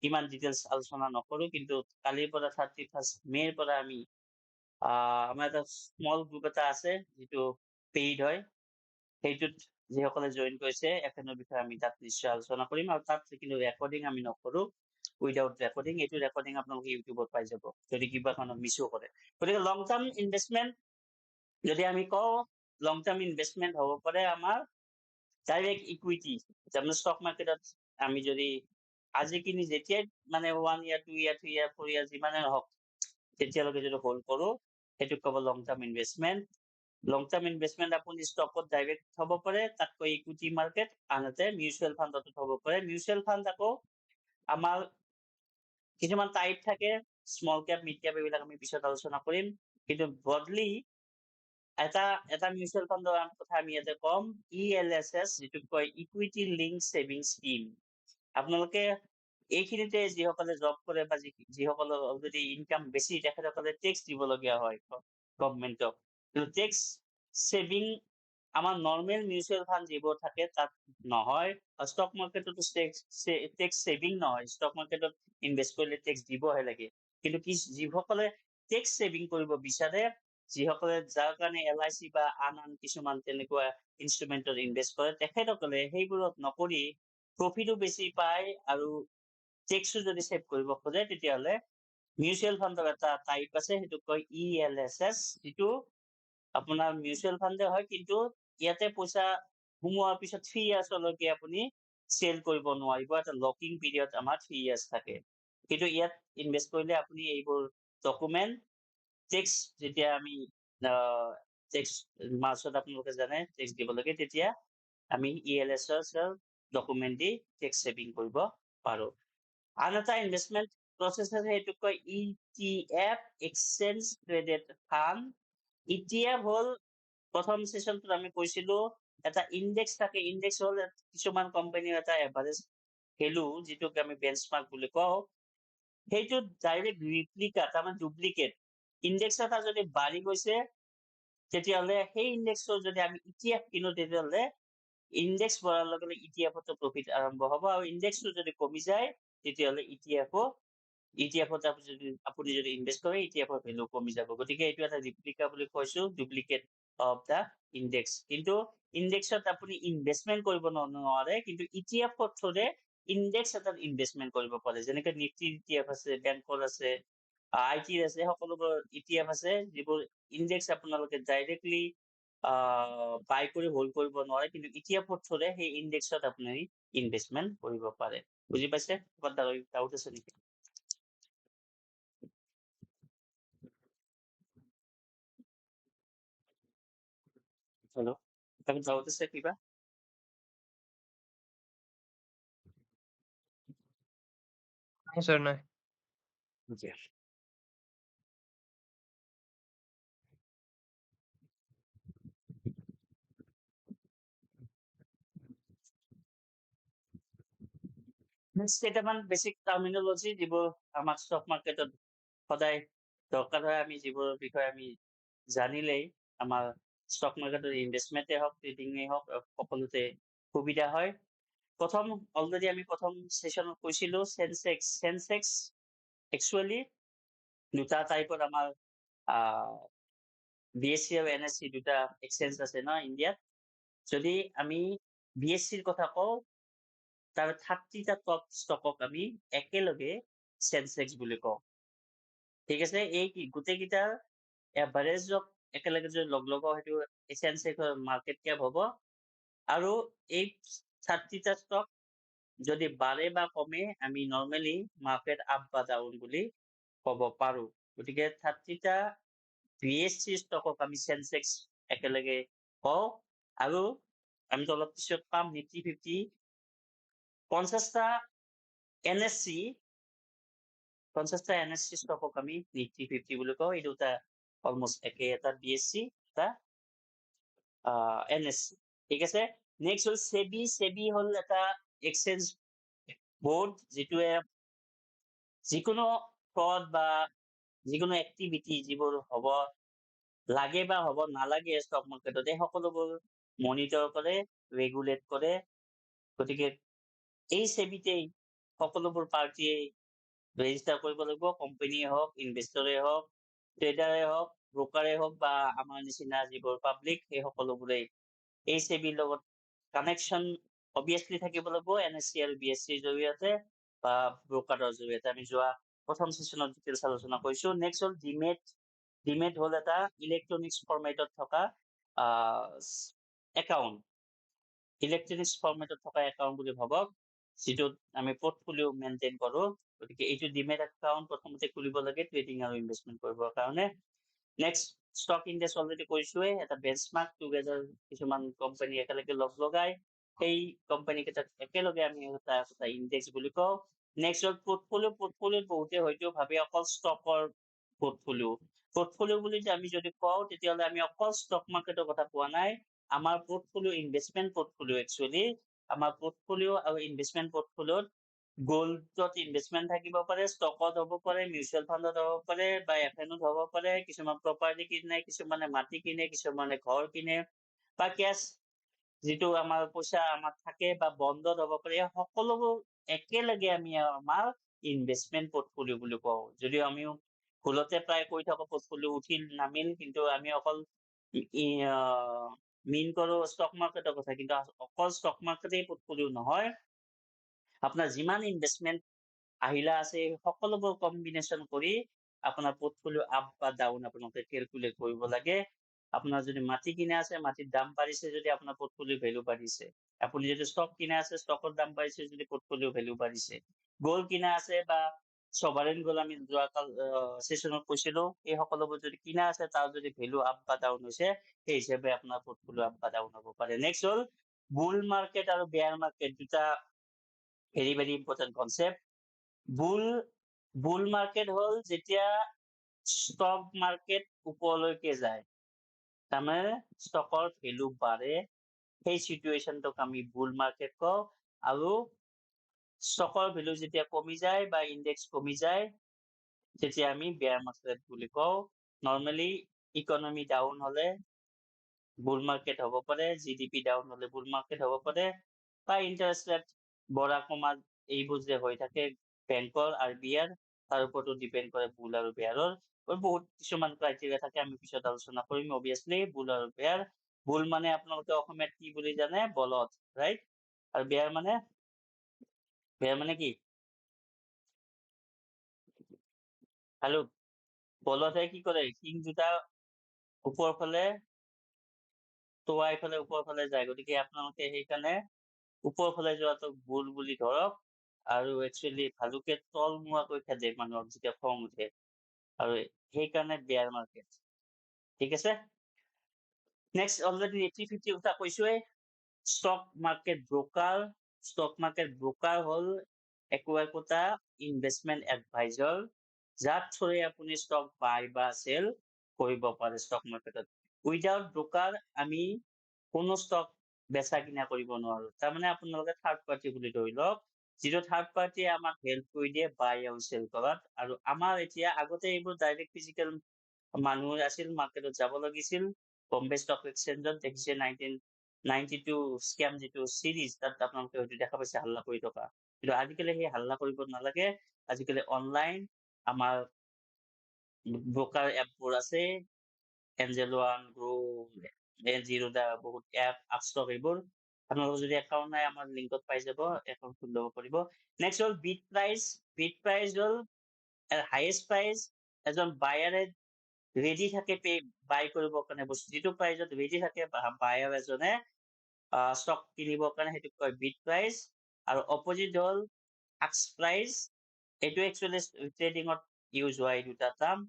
ইমান ডিটেইলছ আলোচনা নকৰো, কিন্তু কালিৰ পৰা 31 মে'ৰ পৰা আমি আমাৰ এটা স্মল গ্ৰুপ এটা আছে যিটো পেইড হয়, সেইটোত যিসকলে জইন কৰিছে FNO বিষয়ে আমি তাত নিশ্চয় আলোচনা কৰিম, আৰু তাত কিন্তু ৰেকৰ্ডিং আমি নকৰো উইদাউট ৰেকৰ্ডিং। এইটো ৰেকৰ্ডিং আপোনালোকে ইউটিউবত পাই যাব যদি কিবা কাৰণত মিছো কৰে। গতিকে লং টাৰ্ম ইনভেষ্টমেণ্ট যদি আমি কওঁ, লং টাৰ্ম ইনভেষ্টমেণ্ট হ'ব পাৰে আমাৰ ডাইৰেক্ট ইকুইটি। যেনে ষ্টক মাৰ্কেটত আমি যদি আজি কিনি যেতিয়াই মানে 1 year 2 year 3 year 4 year যিমানে নহওক তেতিয়ালৈকে যদি হোল্ড কৰো সেইটোক ক'ব লং টাৰ্ম ইনভেষ্টমেণ্ট। লং টাৰ্ম ইনভেষ্টমেণ্ট আপুনি ষ্টকত ডাইৰেক্ট থব পাৰে, তাতকৈ ইকুইটি মাৰ্কেট, আনহাতে মিউচুৱেল ফাণ্ডতো থব পাৰে। মিউচুৱেল ফাণ্ড আকৌ আমাৰ কিছুমান টাইপ থাকে, স্মল কেপ মিড কেপ এইবিলাক আমি পিছত আলোচনা কৰিম, কিন্তু ব্ৰডলি এটা মিউচুৱেল ফাণ্ডৰ কথা আমি ইয়াতে কম, ELSS যিটোক কয় ইকুইটি লিংক ছেভিং স্কিম। আপোনালোকে এইখিনিতে যিসকলে জব কৰে বা যিসকলৰ অলৰেডি ইনকাম বেছি তেখেতসকলে টেক্স দিবলগীয়া হয় গভমেণ্টক, কিন্তু টেক্স ছেভিং আমাৰ নৰ্মেল মিউচুৱেল ফাণ্ড যিবোৰ থাকে তাত নহয়। ষ্টক মাৰ্কেটতো টেক্স ছেভিং নহয়, ষ্টক মাৰ্কেটত ইনভেষ্ট কৰিলে টেক্স দিবহে লাগে। কিন্তু যিসকলে টেক্স ছেভিং কৰিব বিচাৰে, যিসকলে যাৰ কাৰণে LIC বা আন কিছুমান তেনেকুৱা ইনষ্ট্ৰুমেণ্টত ইনভেষ্ট কৰে, তেখেতসকলে সেইবোৰত নকৰি প্ৰফিটো বেছি পায় আৰু টেক্সো যদি ছেভ কৰিব খোজে তেতিয়াহ'লে মিউচুৱেল ফাণ্ডৰ এটা টাইপ আছে, সেইটোক কয় ELSS, যিটো আপোনাৰ মিউচুৱেল ফাণ্ডে হয়, কিন্তু ইয়াতে পইচা সোমোৱাৰ পিছত 3 yearsলৈকে আপুনি চেল কৰিব নোৱাৰিব। এটা লকিং পিৰিয়ড আমাৰ 3 years থাকে, কিন্তু ইয়াত ইনভেষ্ট কৰিলে আপুনি এইবোৰ ডকুমেণ্ট টেক্স যেতিয়া আমি টেক্স মাৰ্চত আপোনালোকে জানে টেক্স দিব লাগে, তেতিয়া আমি ELSS ডকুমেণ্ট দি টেক্স ছেভিং কৰিব পাৰো। আন এটা ইনভেষ্টমেণ্ট প্ৰচেছ আছে, সেইটোক কয় ETF, exchange traded fund. ETF হ'ল প্ৰথম ছেশ্যনটোত আমি কৈছিলো এটা ইণ্ডেক্স থাকে, ইণ্ডেক্স হ'ল কিছুমান কোম্পানীৰ এটা এভাৰেজ ভেলু যিটোক আমি বেঞ্চমাৰ্ক বুলি কওঁ, সেইটো ডাইৰেক্ট ৰিপ্লিকা, তাৰমানে ডুপ্লিকেট। ইণ্ডেক্স এটা যদি বাঢ়ি গৈছে তেতিয়াহ'লে সেই ইণ্ডেক্সৰ যদি আমি ETF কিনো তেতিয়াহ'লে ইণ্ডেক্স বঢ়াৰ লগে লগে ETFতো প্ৰফিট আৰম্ভ হ'ব, আৰু ইণ্ডেক্সটো যদি কমি যায় তেতিয়াহ'লে ETFত আপুনি যদি ইনভেষ্ট কৰে ETFৰ ভেলু কমি যাব। গতিকে এইটো এটা ৰিপ্লিকা বুলি কৈছো, ডুপ্লিকেট অফ দা ইণ্ডেক্স। কিন্তু ইণ্ডেক্সত আপুনি ইনভেষ্টমেণ্ট কৰিব নোৱাৰে, কিন্তু ETFৰ থ্ৰুৰে ইণ্ডেক্স এটাত ইনভেষ্টমেণ্ট কৰিব পাৰে। যেনেকে নিফটিৰ ETF আছে, বেংকৰ আছে, ITৰ আছে, সকলোবোৰ ETF আছে যিবোৰ ইণ্ডেক্স আপোনালোকে ডাইৰেক্টলি বাই কৰি হোল্ড কৰিব নোৱাৰে, কিন্তু ETFৰ থ্ৰুৰে সেই ইণ্ডেক্সত আপুনি ইনভেষ্টমেণ্ট কৰিব পাৰে। বুজি পাইছে? কিবা ডাউট আছে নেকি? হেল্ল', কিবা ডাউট আছে কিবা? नहीं सर नहीं। Okay. কেইটামান বেছিক টাৰ্মিনলজি যিবোৰ আমাক ষ্টক মাৰ্কেটত সদায় দৰকাৰ হয়, আমি যিবোৰৰ বিষয়ে আমি জানিলেই আমাৰ ষ্টক মাৰ্কেটৰ ইনভেষ্টমেণ্টেই হওক, ট্ৰেডিঙেই হওক, সকলোতে সুবিধা হয়। প্ৰথম অলৰেডি আমি প্ৰথম ছেশ্যনত কৈছিলো চেনচেক্স একচুৱেলি দুটা টাইপত আমাৰ BSE আৰু NSE দুটা এক্সচেঞ্জ আছে ন ইণ্ডিয়াত। যদি আমি BSEৰ কথা কওঁ, তাৰ 30টা টপ ষ্টকক আমি একেলগে চেনচেক্স বুলি কওঁ। ঠিক আছে, এই গোটেইকেইটাৰ এভাৰেজক একেলগে যদি লগাও সেইটো চেনচেক্সৰ মাৰ্কেট কেপ হ'ব, আৰু এই 30টা ষ্টক যদি বাঢ়ে বা কমে আমি নৰ্মেলি মাৰ্কেট আপ বা ডাউন বুলি ক'ব পাৰো। গতিকে 30টা BSE ষ্টকক আমি চেনচেক্স একেলগে কওঁ, আৰু আমি অলপ পিছত পাম নিফটি 50, 50টা NSE ষ্টকক আমি নিফটি 50 বুলি কওঁ। এই দুটা অলমষ্ট একে, এটা BSE, এটা NSE। ঠিক আছে, নেক্সট হ'ল সেবি। সেবি হ'ল এটা এক্সচেঞ্জ বোৰ্ড যিটোৱে যিকোনো ফ্ৰড বা যিকোনো এক্টিভিটি যিবোৰ হ'ব লাগে বা হ'ব নালাগে ষ্টক মাৰ্কেটত এই সকলোবোৰ মনিটৰ কৰে, ৰেগুলেট কৰে। গতিকে এই সেবিতেই সকলোবোৰ পাৰ্টিয়ে ৰেজিষ্টাৰ কৰিব লাগিব, কোম্পানীয়ে হওক, ইনভেষ্টৰে হওক, ট্ৰেডাৰে হওক, ব্ৰকাৰে হওক বা আমাৰ নিচিনা যিবোৰ পাব্লিক সেই সকলোবোৰেই এই সেবিৰ লগত কানেকশ্যন অবভিয়াছলি থাকিব লাগিব NSE আৰু BSEৰ জৰিয়তে বা ব্ৰকাৰৰ জৰিয়তে। আমি যোৱা প্ৰথম সেশ্যনত ডিটেইলছ আলোচনা কৰিছো। নেক্সট হ'ল ডিমেট। ডিমেট হ'ল এটা ইলেক্ট্ৰনিক্স ফৰ্মেটত থকা একাউণ্ট। ইলেক্ট্ৰনিক্স ফৰ্মেটত থকা একাউণ্ট বুলি ভাবক, যিটোত আমি পৰ্টফলিঅ মেইনটেইন কৰো। গতিকে এইটো ডিমেট একাউণ্ট প্ৰথমতে খুলিব লাগে ট্ৰেডিং আৰু ইনভেষ্টমেণ্ট কৰিবৰ কাৰণে। নেক্সট ষ্টক ইণ্ডেক্স অলৰেডি কৈছোৱে, এটা বেঞ্চমাৰ্ক টুগেডাৰ কিছুমান কোম্পানী একেলগে লগ লগাই সেই কোম্পানী কেইটাক একেলগে আমি এটা ইণ্ডেক্স বুলি কওঁ। নেক্সট হ'ল পৰ্টফলিঅ। পৰ্টফলিঅত বহুতে হয়তো ভাবে অকল ষ্টকৰ পৰ্টফলিঅ। পৰ্টফলিঅ বুলি আমি যদি কওঁ তেতিয়াহ'লে আমি অকল ষ্টক মাৰ্কেটৰ কথা কোৱা নাই। আমাৰ পৰ্টফলিঅ ইনভেষ্টমেণ্ট পৰ্টফলিঅ একচুৱেলি আমাৰ পৰ্টফলিঅ আৰু ইনভেষ্টমেণ্ট পৰ্টফলিঅত গোল্ডত ইনভেষ্টমেণ্ট থাকিব পাৰে, ষ্টকত হ'ব পাৰে, মিউচুৱেল ফাণ্ডত হ'ব পাৰে বা FNOত হ'ব পাৰে। কিছুমান প্ৰপাৰ্টি কিনে, কিছুমানে মাটি কিনে, কিছুমানে ঘৰ কিনে বা কেছ যিটো আমাৰ পইচা আমাৰ থাকে বা বণ্ডত হ'ব পাৰে। এই সকলোবোৰ একেলগে আমি আমাৰ ইনভেষ্টমেণ্ট পৰ্টফলিঅ বুলি কওঁ। যদিও আমিও ভুলতে প্ৰায় কৈ থাকো পৰ্টফলিঅ উঠিল নামিল, কিন্তু আমি অকল মিন কৰো ষ্টক মাৰ্কেটৰ কথা, কিন্তু অকল ষ্টক মাৰ্কেটেই পৰ্টফলিঅ নহয়। আপোনাৰ যিমান ইনভেষ্টমেণ্ট আহিলা আছে সকলোবোৰ কম্বিনেশ্যন কৰি আপোনাৰ পৰ্টফলিঅ আপ বা ডাউন আপোনালোকে কেলকুলেট কৰিব লাগে। আপোনাৰ যদি মাটি কিনা আছে, মাটিৰ দাম বাঢ়িছে যদি আপোনাৰ পৰ্টফলিঅ ভেলু বাঢ়িছে। আপুনি যদি ষ্টক কিনা আছে, ষ্টকৰ দাম বাঢ়িছে যদি পৰ্টফলিঅ ভেলু বাঢ়িছে। গ'ল্ড কিনা আছে বা সভাৰেন গ'ল্ড আমি যোৱাকাল সেশ্যনত কৈছিলো, এই সকলোবোৰ যদি কিনা আছে তাৰ যদি ভেলু আপ বা ডাউন হৈছে সেই হিচাপে আপোনাৰ পৰ্টফলিঅ আপ বা ডাউন হ'ব পাৰে। নেক্সট হ'ল বুল মাৰ্কেট আৰু বেয়াৰ মাৰ্কেট, দুটা ভেৰি ভেৰি ইম্পৰ্টেণ্ট কনচেপ্ট। বুল মাৰ্কেট হ'ল যেতিয়া ষ্টক মাৰ্কেট ওপৰলৈকে যায়, তাৰমানে ষ্টকৰ ভেলু বাঢ়ে, সেই চিটুৱেশ্যনটোক আমি বুল মাৰ্কেট কওঁ। আৰু ষ্টকৰ ভেলু যেতিয়া কমি যায় বা ইণ্ডেক্স কমি যায় তেতিয়া আমি বেয়াৰ মাৰ্কেট বুলি কওঁ। নৰ্মেলি ইকনমি ডাউন হলে বুল মাৰ্কেট হ'ব পাৰে, GDP ডাউন হলে বুল মাৰ্কেট হ'ব পাৰে, বা ইণ্টাৰেষ্ট ৰেট বঢ়া কমা এইবোৰ যে হৈ থাকে বেংকৰ RBIৰ, তাৰ ওপৰতো ডিপেণ্ড কৰে বুল আৰু বেয়াৰৰ। বহুত কিছুমান ক্ৰাইটেৰিয়া থাকে, আমি পিছত আলোচনা কৰিম অবভিয়াছলি বুল আৰু বেয়াৰ। বুল মানে আপোনালোকে অসমীয়াত কি বুলি জানে? বলদ, ৰাইট? আৰু বেয়াৰ মানে কি? হেল্ল', বলদে কি কৰে? শিং দুটা ওপৰ ফালে তোৱাই ফালে ওপৰ ফালে যায়, গতিকে আপোনালোকে সেইকাৰণে ওপৰ ফালে যোৱাটো বুল বুলি ধৰক। আৰু একচুৱেলি ভালুকে তল মুৱাকৈ খেদে মানুহক যেতিয়া খং উঠে, আৰু সেইকাৰণে বেয়াৰ মাৰ্কেট। ঠিক আছে? নেক্সট অলৰেডি নিফটি 50 কথা কৈছোৱে। Stock market broker. Stock market broker হ'ল একোটা ইনভেষ্টমেণ্ট এডভাইজৰ, যাৰ থ্ৰুৰে আপুনি ষ্টক বাই বা চেল কৰিব পাৰে ষ্টক মাৰ্কেটত। উইদাউট ব্ৰকাৰ আমি কোনো ষ্টক বেচা কিনা কৰিব নোৱাৰো। তাৰমানে আপোনালোকে থাৰ্ড পাৰ্টি বুলি ধৰি লওক, যিটো থাৰ্ড পাৰ্টিয়ে আমাক হেল্প কৰি দিয়ে বাই আৰু চেল কৰাত। আৰু আমাৰ এতিয়া আগতে এইবোৰ ডাইৰেক্ট ফিজিকেল মানুহ আছিল, মাৰ্কেটত যাব লাগিছিল। বম্বে ষ্টক এক্সচেঞ্জত দেখিছে 1992 স্কেম যিটো চিৰিজ, তাত আপোনালোকে হয়তো দেখা পাইছে হাল্লা কৰি থকা। কিন্তু আজিকালি সেই হাল্লা কৰিব নালাগে। আজিকালি অনলাইন আমাৰ ব্ৰকাৰ এপবোৰ আছে, এঞ্জেল ওৱান, গ্ৰো, জিৰোদা, বহুত এপ, আপষ্টক, এইবোৰ আপোনালোকৰ যদি একাউণ্ট নাই আমাৰ লিংকত পাই যাব, একাউণ্ট খুলি ল'ব পাৰিব। নেক্সট হ'ল বিড প্ৰাইচ। বিড প্ৰাইচ হ'ল হাইয়েষ্ট প্ৰাইচ এজন বায়াৰে ৰেডি থাকে বাই কৰিবৰ কাৰণে, বস্তু যিটো প্ৰাইজত ৰেডি থাকে বায়াৰ এজনে ষ্টক কিনিবৰ কাৰণে, সেইটোক কয় বিড প্ৰাইচ। আৰু অপজিট হ'ল আস্ক প্ৰাইচ। এইটো একচুৱেলি ট্ৰেডিঙত ইউজ হোৱা এই দুটা টাৰ্ম।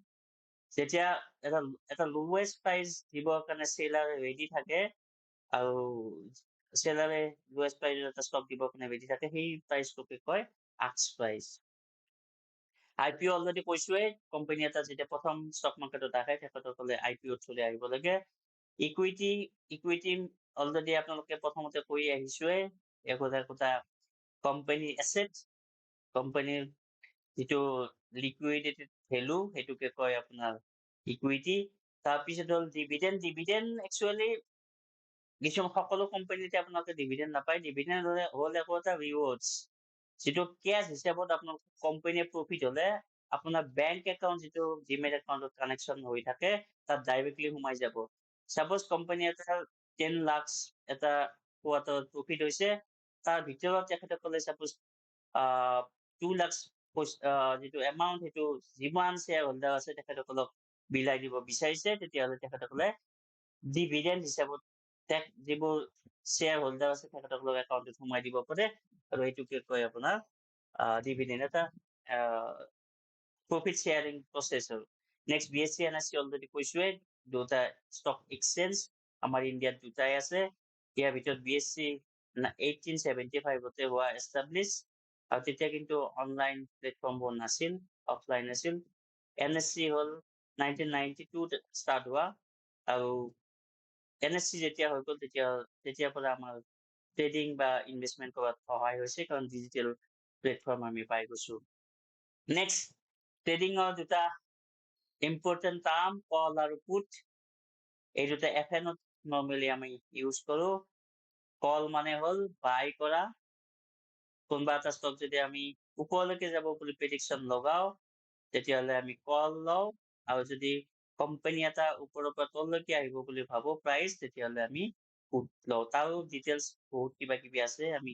যেতিয়া এটা লোৱেষ্ট প্ৰাইচ দিবৰ কাৰণে চেলাৰে ৰেডি থাকে আৰু চেলাৰে লোৱেষ্ট প্ৰাইচত এটা ষ্টক দিবৰ কাৰণে ৰেডি থাকে, সেই প্ৰাইচটোকে কয় আস্ক প্ৰাইচ। IPO অলৰেডি কৈছোৱে, কোম্পানী এটা যেতিয়া প্ৰথম ষ্টক মাৰ্কেটত আহে তেখেতসকলে IPO থ্ৰুৰে আহিব লাগে। ইকুইটি অলৰেডি আপোনালোকে প্ৰথমতে কৈ আহিছোৱে, একোটা কোম্পানীৰ এছেট, কোম্পানীৰ যিটো লিকুইডেটেড ভেলু সেইটোকে কয় আপোনাৰ ইকুইটি। তাৰপিছত হ'ল ডিভিডেণ্ড। ডিভিডেণ্ড একচুৱেলি কিছুমান সকলো কোম্পানীতে আপোনালোকে ডিভিডেণ্ড নাপায়। ডিভিডেণ্ড হ'ল একো এটা ৰিৱাৰ্ডছ, যিটো কেছ হিচাপত আপোনালোকৰ কোম্পানীৰ প্ৰফিট হ'লে আপোনাৰ বেংক একাউণ্ট যিটো ডিমেট একাউণ্টত কানেকশ্যন হৈ থাকে তাত ডাইৰেক্টলি সোমাই যাব। চাপ'জ কোম্পানী এটা 10 লাখ এটা কোৱাৰ্টাৰত প্ৰফিট হৈছে, তাৰ ভিতৰত তেখেতসকলে চাপ'জ 2 লাখ যিটো এমাউণ্ট সেইটো যিমান শ্বেয়াৰ হোল্ডাৰ আছে তেখেতসকলক বিলাই দিব বিচাৰিছে, তেতিয়াহ'লে তেখেতসকলে ডিভিডেণ্ড হিচাপত যিবোৰ শ্বেয়াৰ হোল্ডাৰ আছে তেখেতসকলক একাউণ্টত সোমাই দিব পাৰে, আৰু এইটোকে কয় আপোনাৰ ডিভিডেণ্ড, এটা প্ৰফিট শ্বেয়াৰিং প্ৰচেছ আৰু। নেক্সট BSE NSE অলৰেডি কৈছোৱে, দুটা ষ্টক এক্সচেঞ্জ আমাৰ ইণ্ডিয়াত দুটাই আছে। ইয়াৰ ভিতৰত BSE 1875 হোৱা এষ্টাব্লিছ, আৰু তেতিয়া কিন্তু অনলাইন প্লেটফৰ্মবোৰ নাছিল, অফলাইন আছিল। NSE হ'ল 1992 ষ্টাৰ্ট হোৱা, আৰু NSE যেতিয়া হৈ গ'ল তেতিয়াৰ পৰা আমাৰ ট্ৰেডিং বা ইনভেষ্টমেণ্ট কৰাত সহায় হৈছে, কাৰণ ডিজিটেল প্লেটফৰ্ম আমি পাই গৈছো। নেক্সট ট্ৰেডিঙৰ দুটা ইম্পৰ্টেণ্ট টাৰ্ম, কল আৰু পুট। এই দুটা FN-ত নৰ্মেলি আমি ইউজ কৰো। কল মানে হ'ল বাই কৰা, কোনোবা এটা ষ্টক যদি আমি ওপৰলৈকে যাব বুলি প্ৰেডিকশ্যন লগাও তেতিয়াহ'লে আমি কল লওঁ, আৰু যদি কোম্পানী এটা ওপৰৰ পৰা তললৈকে আহিব বুলি ভাবো প্ৰাইচ, তেতিয়াহ'লে আমি পুট লওঁ। তাৰো ডিটেইলছ বহুত কিবা কিবি আছে, আমি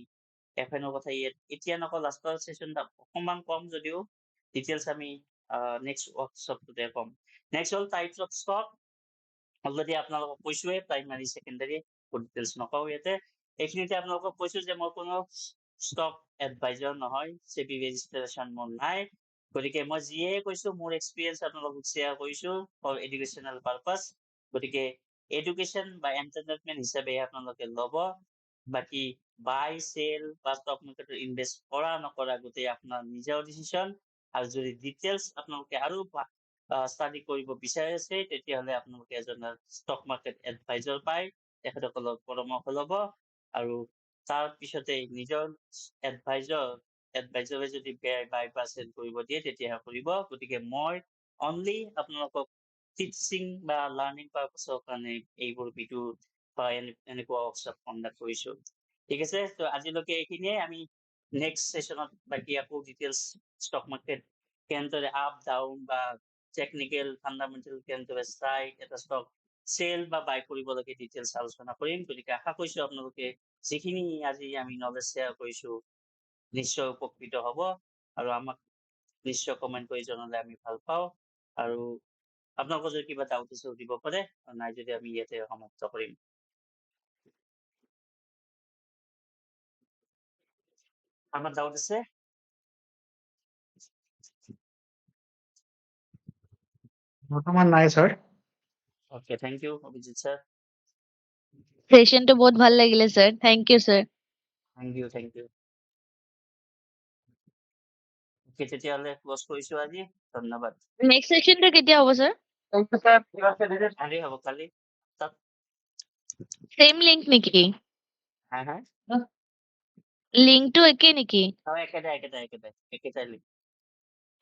FN-ৰ কথা এতিয়া নকওঁ, লাষ্টৰ ছেশ্যনটা অকণমান কম যদিও ডিটেইলছ আমি নেক্সট ৱৰ্কশ্বপটোতে কম। নেক্সট হ'ল টাইপছ অফ ষ্টক। অলৰেডি আপোনালোকক কৈছোৱে, প্ৰাইমাৰী ছেকেণ্ডাৰী ডিটেইলছ নকওঁ ইয়াতে। এইখিনিতে আপোনালোকক কৈছো যে মই কোনো ষ্টক এডভাইজাৰ নহয়, SEBI ৰেজিষ্ট্ৰেশ্যন মোৰ নাই, গতিকে মই যিয়ে কৈছো মোৰ এক্সপিৰিয়েঞ্চ আপোনালোকক শ্বেয়াৰ কৰিছো ফৰ এডুকেশ্যনেল পাৰপাছ। গতিকে এডুকেশ্যন বা এণ্টাৰটেইনমেণ্ট হিচাপে আপোনালোকে ল'ব, বাকী বাই চেল বা ষ্টক মাৰ্কেটত ইনভেষ্ট কৰা নকৰা গোটেই আপোনাৰ নিজৰ ডিচিশ্যন। আৰু যদি ডিটেইলছ আপোনালোকে আৰু ষ্টাডি কৰিব বিচাৰিছে তেতিয়াহ'লে আপোনালোকে এজন ষ্টক মাৰ্কেট এডভাইজাৰ পায়, তেখেতসকলৰ পৰামৰ্শ ল'ব, আৰু তাৰ পিছতে নিজৰ এডভাইজৰে যদি বাই বা চেল কৰিব দিয়ে তেতিয়াহে কৰিব। গতিকে মই অনলি আপোনালোকক টিচিং বা লাৰ্ণিং পাৰপাছৰ কাৰণে এইবোৰ ভিডিঅ বা এনেকুৱা ৱৰ্কশ্বপ কণ্ডাক্ট কৰিছো। ঠিক আছে, তো আজিলৈকে এইখিনিয়ে। আমি নেক্সট ছেশ্যনত বাকী আকৌ ডিটেইলছ ষ্টক মাৰ্কেট কেনেদৰে আপ ডাউন বা টেকনিকেল ফাণ্ডামেণ্টেল কেনেদৰে চাই এটা ষ্টক চেল বা বাই কৰিব লাগে ডিটেইলছ আলোচনা কৰিম। গতিকে আশা কৰিছো আপোনালোকে যিখিনি আজি আমি নলেজ শ্বেয়াৰ কৰিছো নিশ্চয় উপকৃত হ'ব, আৰু আমাক নিশ্চয় কমেণ্ট কৰি জনালে আমি ভাল পাওঁ। আৰু আপোনালোকৰ যদি কিবা ডাউট আছে সুধিব পাৰে, নাই যদি আমি ইয়াতে সমাপ্ত কৰিম। আমাৰ ডাউট আছে? বৰ্তমান নাই sir. Okay, thank you Abhijit sir. সেশনটো বহুত ভাল লাগিলে sir, thank you sir. Thank you. Okay, তেতিয়াহ'লে ক্লজ কৰিছো আজি। ধন্যবাদ। নেক্সট সেশনটা কেতিয়া হ'ব স্যার? কালি হ'ব, কালি তাত। সেম লিংক নেকি? হা হা, লিংকটো একে নেকি? একেটাই link.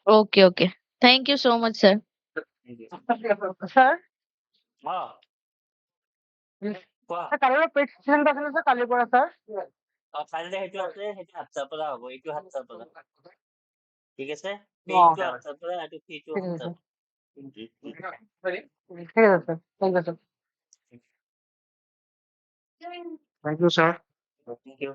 Okay okay, thank you so much sir. Thank you. Sir অঁ, কোৱা। কালিৰ প্ৰেজেন্টেশ্যনটো আছে স্যাৰ, কালিৰ পৰা স্যাৰ। কাইলৈ সেইটো আছে, সেইটো 7টাৰ পৰা হ'ব, এইটো 7টাৰ পৰা। ঠিক আছে, অ', সেইটো 8টাৰ পৰা, এইটো সেইটো ঠিক আছে 7টাৰ স্যাৰ। পৰা। ঠিক আছে sir, thank you sir. Thank you sir. Thank you.